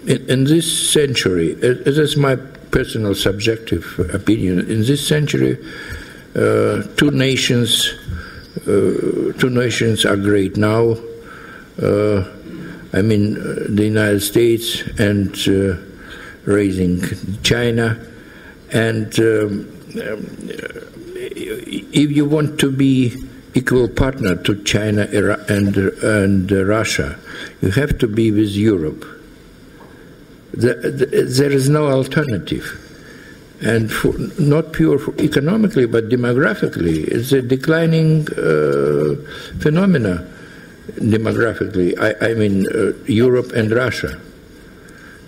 [SPEAKER 4] in this century, this is my personal subjective opinion, in this century, two nations are great now. I mean, the United States and raising China. And if you want to be equal partner to China and Russia, you have to be with Europe. There is no alternative, and not pure economically, but demographically, it's a declining phenomena. Demographically, I mean Europe and Russia,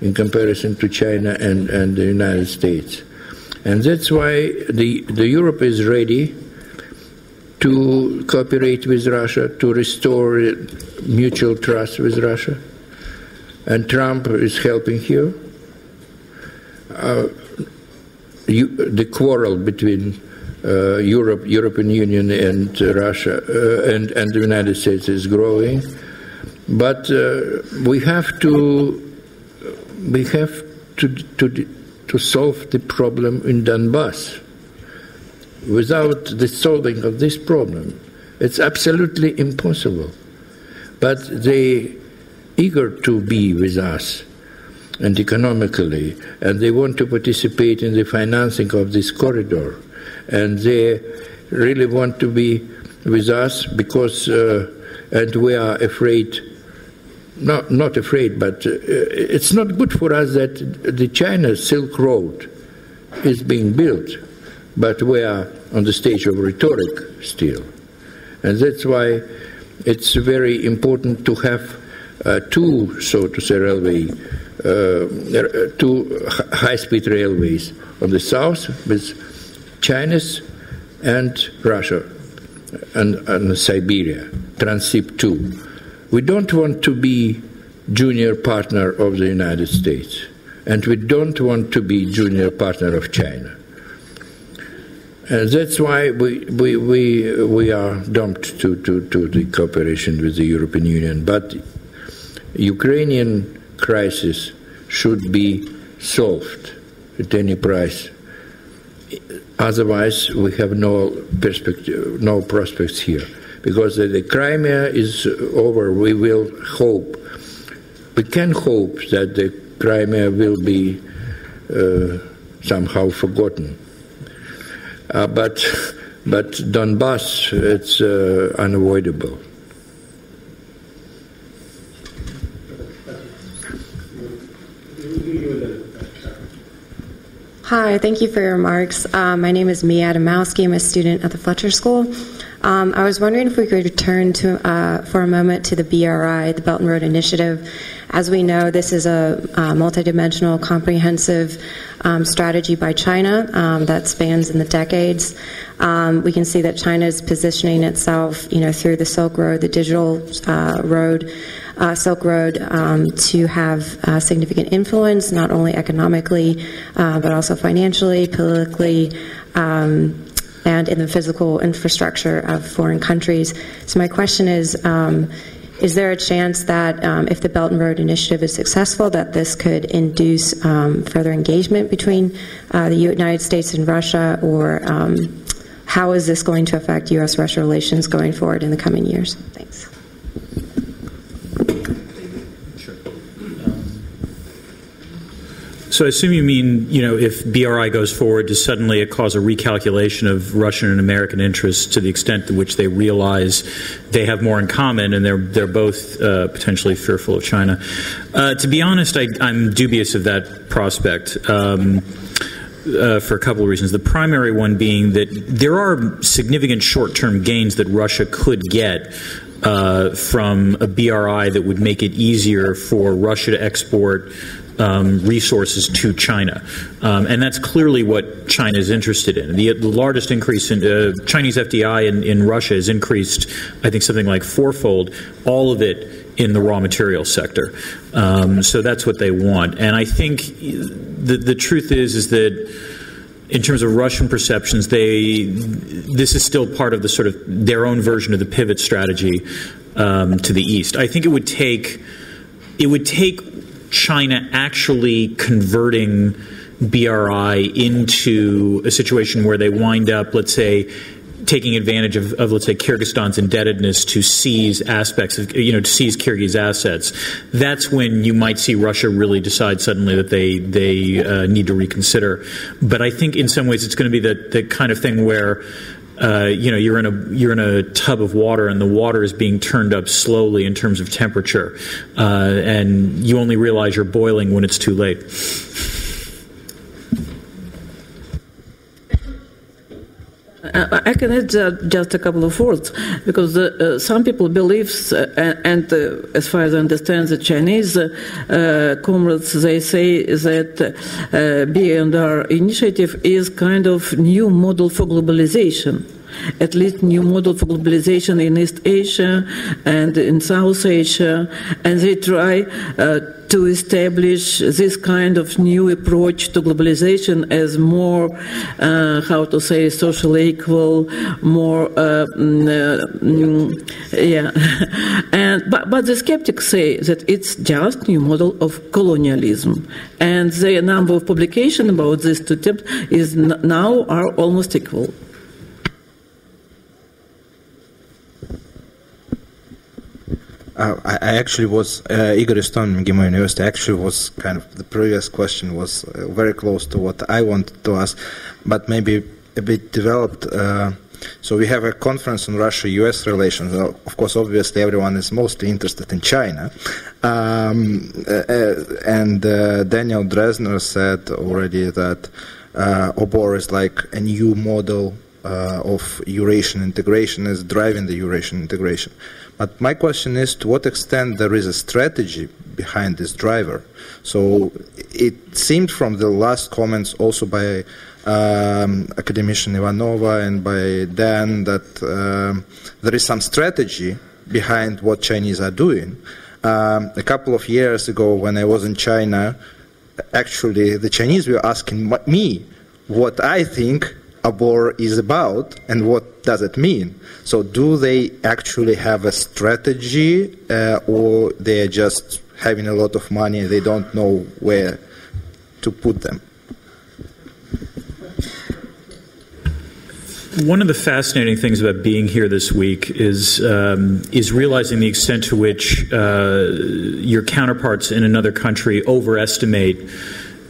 [SPEAKER 4] in comparison to China and the United States, and that's why the Europe is ready to cooperate with Russia, to restore mutual trust with Russia. And Trump is helping here. The quarrel between European Union and Russia and the United States is growing, but we have to solve the problem in Donbass. Without the solving of this problem, it's absolutely impossible. But they eager to be with us, and economically, and they want to participate in the financing of this corridor, and they really want to be with us because, and we are afraid, not afraid, but it's not good for us that the China Silk Road is being built, but we are on the stage of rhetoric still, and that's why it's very important to have two, so to say, two high-speed railways on the south with China's and Russia and Siberia, Transsib 2. We don't want to be junior partner of the United States, and we don't want to be junior partner of China. And that's why we are dumped to the cooperation with the European Union. But Ukrainian crisis should be solved at any price. Otherwise, we have no perspective, no prospects here. Because the Crimea is over, we will hope. We can hope that the Crimea will be somehow forgotten. But Donbass, it's unavoidable.
[SPEAKER 8] Hi, thank you for your remarks. My name is Mia Adamowski. I'm a student at the Fletcher School. I was wondering if we could return to, for a moment to the BRI, the Belt and Road Initiative. As we know, this is a multidimensional, comprehensive strategy by China that spans in the decades. We can see that China is positioning itself, through the Silk Road, the digital Silk Road, to have significant influence, not only economically, but also financially, politically, and in the physical infrastructure of foreign countries. So my question is there a chance that if the Belt and Road Initiative is successful, that this could induce further engagement between the United States and Russia, or how is this going to affect U.S.-Russia relations going forward in the coming years? Thanks.
[SPEAKER 3] So I assume you mean, if BRI goes forward, to suddenly cause a recalculation of Russian and American interests to the extent to which they realize they have more in common, and they're both potentially fearful of China. To be honest, I'm dubious of that prospect. For a couple of reasons. The primary one being that there are significant short-term gains that Russia could get from a BRI that would make it easier for Russia to export resources to China. And that's clearly what China is interested in. The largest increase in Chinese FDI in Russia has increased, I think, something like fourfold, all of it in the raw materials sector. So that's what they want. And I think the truth is that in terms of Russian perceptions, this is still part of the sort of their own version of the pivot strategy to the east. I think it would take China actually converting BRI into a situation where they wind up, let's say, taking advantage of let's say, Kyrgyzstan's indebtedness to seize aspects of, to seize Kyrgyz assets. That's when you might see Russia really decide suddenly that they need to reconsider. But I think in some ways it's going to be the kind of thing where you're in a tub of water, and the water is being turned up slowly in terms of temperature, and you only realize you're boiling when it's too late.
[SPEAKER 2] I can add just a couple of words, because some people believe, and as far as I understand, the Chinese comrades, they say that B&R initiative is kind of new model for globalization. At least new model for globalization in East Asia and in South Asia, and they try to establish this kind of new approach to globalization as more, socially equal, more, But the skeptics say that it's just new model of colonialism, and the number of publications about this is now are almost equal.
[SPEAKER 9] I actually was Igor Iston, MGIMO University. Actually, was kind of the previous question was very close to what I wanted to ask, but maybe a bit developed. So we have a conference on Russia-U.S. relations. Of course, obviously, everyone is mostly interested in China, and Daniel DREZNER said already that OBOR is like a new model of Eurasian integration, is driving the Eurasian integration. But my question is, to what extent there is a strategy behind this driver? So it seemed from the last comments also by academician IVANOVA and by Dan that there is some strategy behind what Chinese are doing. A couple of years ago when I was in China, actually the Chinese were asking me what I think OBOR is about and what does it mean. So do they actually have a strategy or they're just having a lot of money and they don't know where to put them?
[SPEAKER 3] One of the fascinating things about being here this week is realizing the extent to which your counterparts in another country overestimate,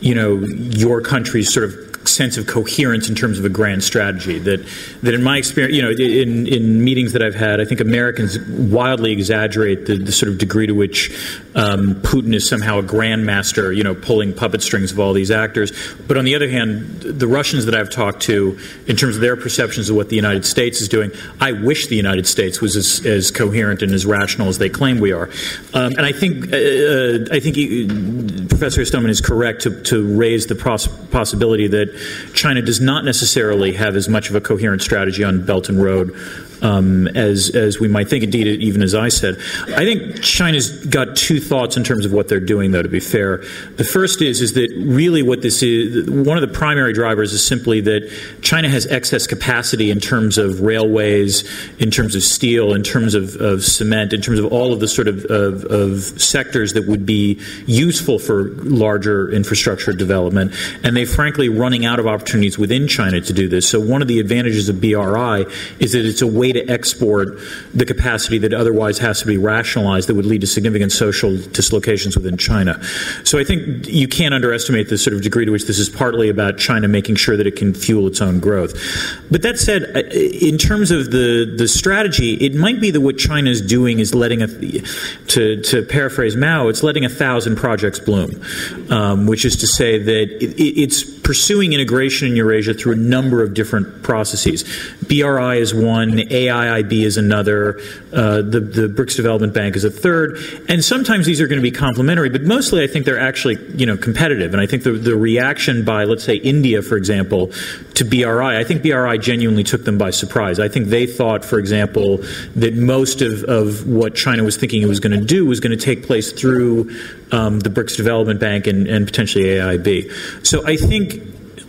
[SPEAKER 3] your country's sort of sense of coherence in terms of a grand strategy. That in my experience, in meetings that I've had, I think Americans wildly exaggerate the sort of degree to which Putin is somehow a grandmaster, pulling puppet strings of all these actors. But on the other hand, the Russians that I've talked to, in terms of their perceptions of what the United States is doing, I wish the United States was as coherent and as rational as they claim we are. And I think Professor Istomin is correct to raise the possibility that China does not necessarily have as much of a coherent strategy on Belt and Road as we might think. Indeed, even as I said, I think China's got two thoughts in terms of what they're doing, though, to be fair. The first is that really what this is, one of the primary drivers is simply that China has excess capacity in terms of railways, in terms of steel, in terms of cement, in terms of all of the sort of sectors that would be useful for larger infrastructure development. And they're frankly running out of opportunities within China to do this. So one of the advantages of BRI is that it's a way to export the capacity that otherwise has to be rationalized that would lead to significant social dislocations within China. So I think you can't underestimate the sort of degree to which this is partly about China making sure that it can fuel its own growth. But that said, in terms of the strategy, it might be that what China is doing is letting, to paraphrase Mao, it's letting 1,000 projects bloom, which is to say that it's pursuing integration in Eurasia through a number of different processes. BRI is one, AIIB is another, the BRICS Development Bank is a third, and sometimes these are going to be complementary, but mostly I think they're actually, competitive. And I think the reaction by, let's say, India, for example, to BRI, I think BRI genuinely took them by surprise. I think they thought, for example, that most of what China was thinking it was going to do was going to take place through the BRICS Development Bank and potentially AIIB. So I think,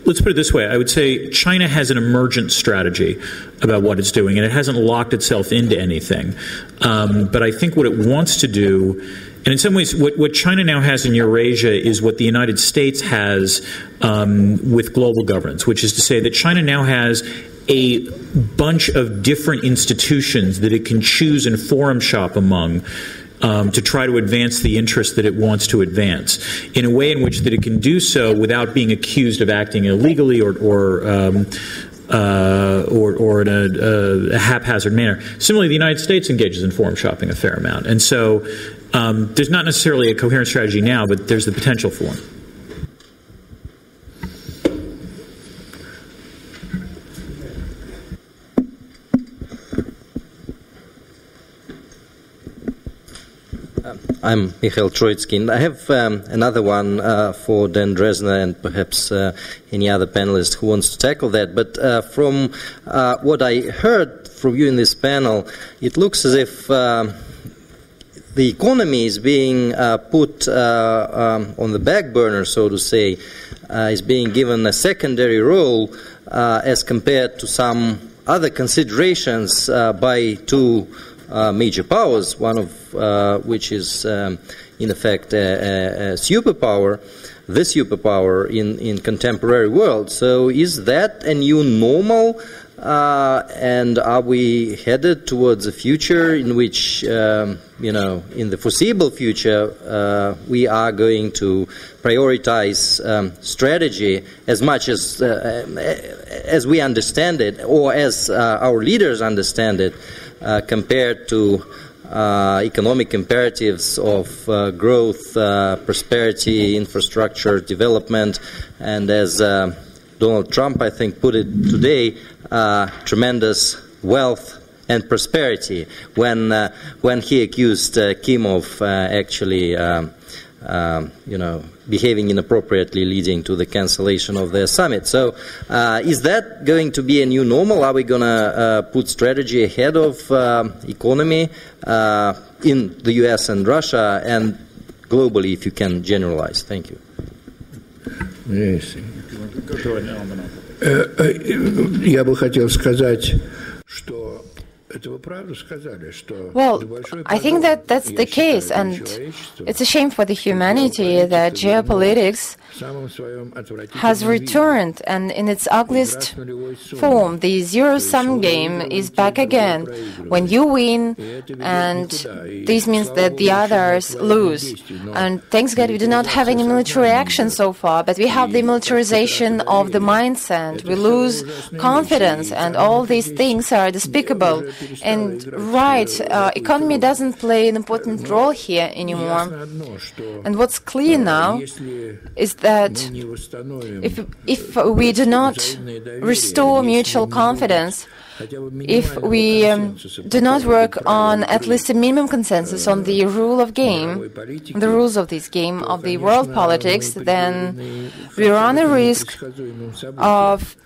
[SPEAKER 3] let's put it this way, I would say China has an emergent strategy about what it's doing, and it hasn't locked itself into anything. But I think what it wants to do, and in some ways what China now has in Eurasia is what the United States has with global governance, which is to say that China now has a bunch of different institutions that it can choose and forum shop among to try to advance the interests that it wants to advance in a way in which that it can do so without being accused of acting illegally or in a haphazard manner. Similarly, the United States engages in forum shopping a fair amount. And so there's not necessarily a coherent strategy now, but there's the potential for one.
[SPEAKER 10] I'm Mikhail Troitsky. I have another one for Dan DREZNER and perhaps any other panelist who wants to tackle that. But from what I heard from you in this panel, it looks as if the economy is being put on the back burner, so to say, is being given a secondary role as compared to some other considerations by two major powers, one of which is in effect a superpower, the superpower in contemporary world. So is that a new normal, and are we headed towards a future in which, in the foreseeable future, we are going to prioritize strategy as much as we understand it, or as our leaders understand it, compared to economic imperatives of growth, prosperity, infrastructure development, and as Donald Trump, I think, put it today, tremendous wealth and prosperity when he accused Kim of actually behaving inappropriately, leading to the cancellation of the summit. So is that going to be a new normal? Are we going to put strategy ahead of economy in the US and Russia and globally, if you can generalize? Thank you.
[SPEAKER 4] Yes. Я бы хотел сказать, что
[SPEAKER 6] well, I think that that's the case, and it's a shame for the humanity that geopolitics has returned, and in its ugliest form, the zero-sum game is back again. When you win, and this means that the others lose. And thanks God we do not have any military action so far, but we have the militarization of the mindset. We lose confidence, and all these things are despicable. And right, economy doesn't play an important role here anymore. And what's clear now is that if we do not restore mutual confidence, if we do not work on at least a minimum consensus on the rule of game, the rules of this game, of the world politics, then we run a risk of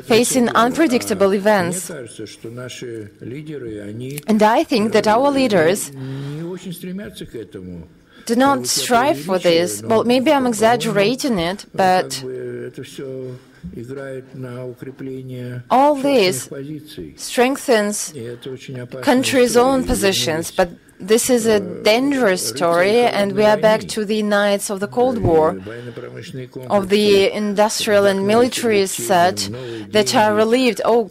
[SPEAKER 6] facing unpredictable events. And I think that our leaders do not strive for this. Well, maybe I'm exaggerating it, but all this strengthens countries' own positions. But this is a dangerous story, and we are back to the nights of the Cold War, of the industrial and military set that are relieved. Oh,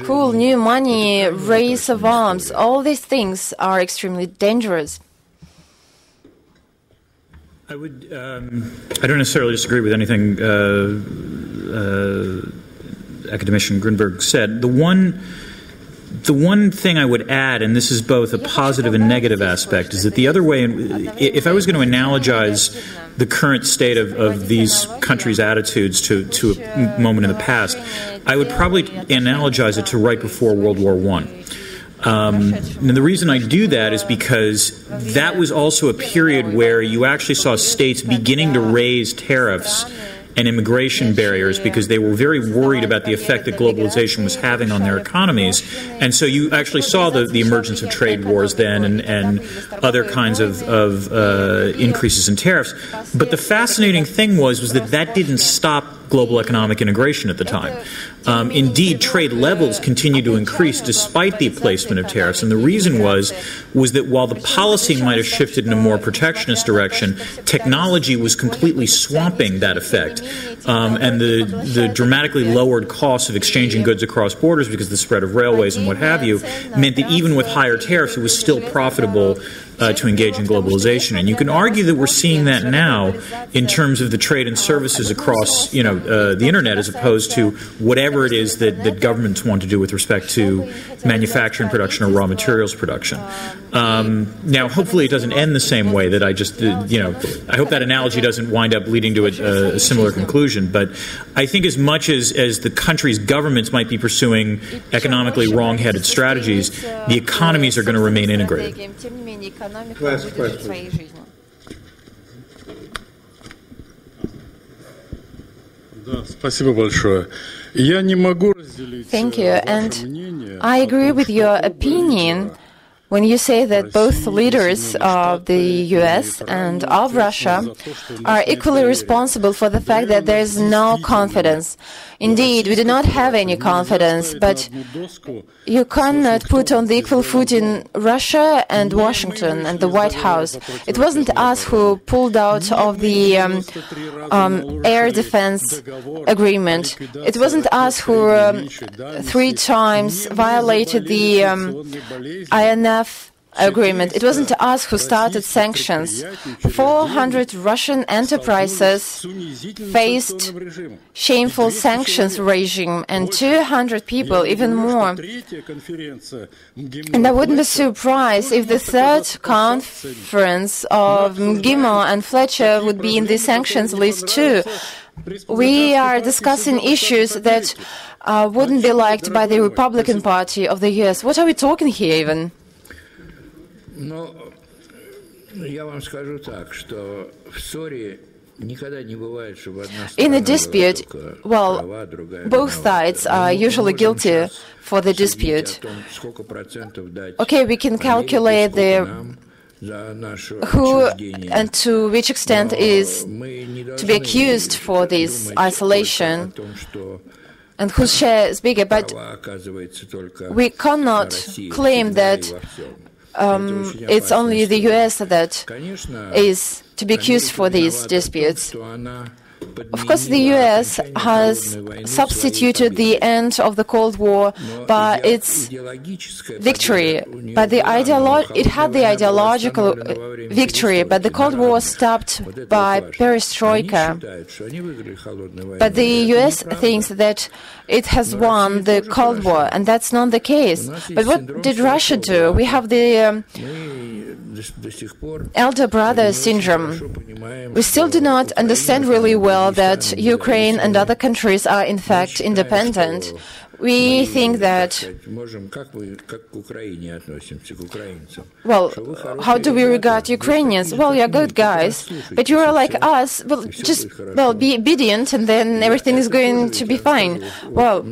[SPEAKER 6] cool, new money, race of arms, all these things are extremely dangerous.
[SPEAKER 3] I don't necessarily disagree with anything academician Grinberg said. The one thing I would add, and this is both a positive and negative aspect, is that the other way, if I was going to analogize the current state of these countries' attitudes to a moment in the past, I would probably analogize it to right before World War I. And the reason I do that is because that was also a period where you actually saw states beginning to raise tariffs and immigration barriers because they were very worried about the effect that globalization was having on their economies. And so you actually saw the emergence of trade wars then and other kinds of increases in tariffs. But the fascinating thing was that didn't stop global economic integration at the time. Indeed, trade levels continued to increase despite the placement of tariffs, and the reason was that while the policy might have shifted in a more protectionist direction, technology was completely swamping that effect, and the dramatically lowered cost of exchanging goods across borders because of the spread of railways and what have you meant that even with higher tariffs, it was still profitable to engage in globalization. And you can argue that we're seeing that now in terms of the trade and services across, the internet, as opposed to whatever it is that governments want to do with respect to manufacturing production or raw materials production. Now, hopefully it doesn't end the same way that I just, I hope that analogy doesn't wind up leading to a similar conclusion. But I think as much as the country's governments might be pursuing economically wrong-headed strategies, the economies are going to remain integrated.
[SPEAKER 1] Last question.
[SPEAKER 6] Thank you, and I agree with your opinion when you say that both leaders of the US and of Russia are equally responsible for the fact that there is no confidence. Indeed, we do not have any confidence, but you cannot put on the equal footing Russia and Washington and the White House. It wasn't us who pulled out of the air defense agreement. It wasn't us who 3 times violated the INF agreement. It wasn't us who started sanctions. 400 Russian enterprises faced shameful sanctions regime, and 200 people, even more. And I wouldn't be surprised if the third conference of MGIMO and Fletcher would be in the sanctions list too. We are discussing issues that wouldn't be liked by the Republican Party of the US. What are we talking here even? In a dispute, well, both sides are usually guilty for the dispute. Okay, we can calculate who and to which extent is to be accused for this isolation and whose share is bigger, but we cannot claim that it's only the US that is to be accused for these disputes. Of course, the US has substituted the end of the Cold War by its victory. But it had the ideological victory, but the Cold War stopped by perestroika. But the US thinks that it has won the Cold War, and that's not the case. But what did Russia do? We have the elder brother syndrome. We still do not understand really well that Ukraine and other countries are in fact independent. We think that, well, how do we regard Ukrainians? Well, you're good guys, but you are like us. Well, just, well, be obedient and then everything is going to be fine. Well,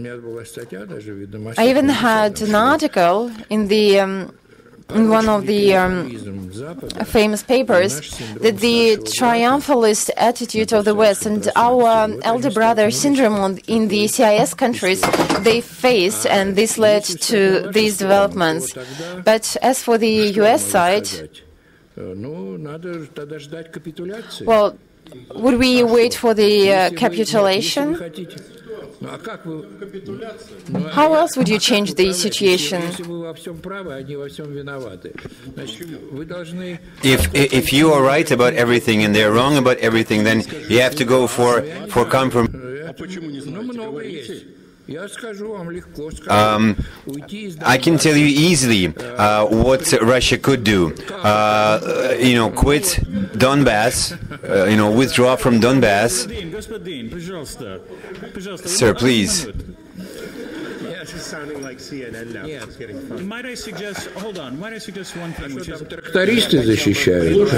[SPEAKER 6] I even had an article in one of the famous papers that the triumphalist attitude of the West and our elder brother syndrome in the CIS countries, they faced, and this led to these developments. But as for the US side, well, would we wait for the capitulation? How else would you change the situation?
[SPEAKER 5] If you are right about everything and they're wrong about everything, then you have to go for compromise. I can tell you easily what Russia could do. Quit Donbass, withdraw from Donbass. Sir, please.
[SPEAKER 1] This is sounding like CNN now. It's getting fun.
[SPEAKER 3] Might I suggest one thing, which is...
[SPEAKER 4] Трактористы защищают.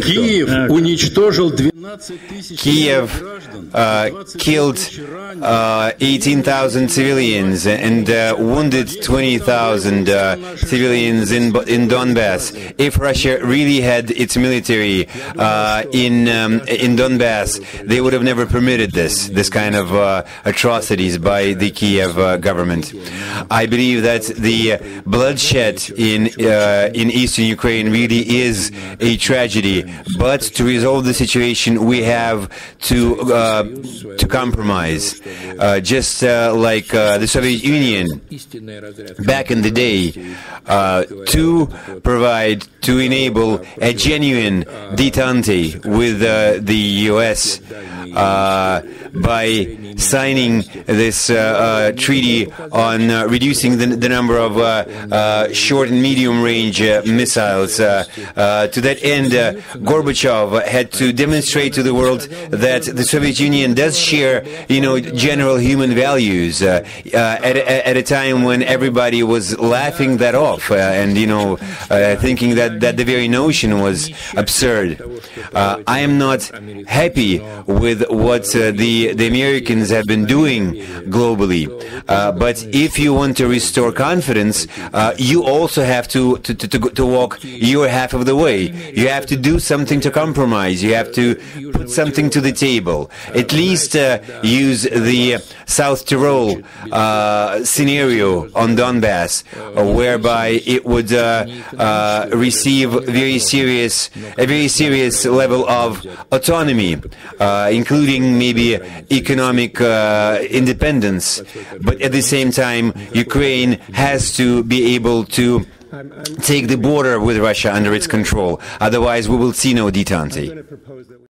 [SPEAKER 11] Киев уничтожил 12 тысяч
[SPEAKER 5] Kiev killed 18,000 civilians and wounded 20,000 civilians in Donbass. If Russia really had its military in Donbass, they would have never permitted this kind of atrocities by the Kiev government. I believe that the bloodshed in eastern Ukraine really is a tragedy. But to resolve the situation, we have to compromise. Just like the Soviet Union back in the day, to enable a genuine détente with the US by signing this treaty on reducing the number of short and medium-range missiles. To that end, Gorbachev had to demonstrate to the world that the Soviet Union does share, general human values at a time when everybody was laughing that off and, thinking that the very notion was absurd. I am not happy with what the Americans have been doing globally. But if you want to restore confidence, you also have to walk your half of the way. You have to do something to compromise. You have to put something to the table. At least use the South Tyrol scenario on Donbass, whereby it would receive a very serious level of autonomy, including maybe economic independence. But at the same time, Ukraine has to be able to take the border with Russia under its control. Otherwise, we will see no détente.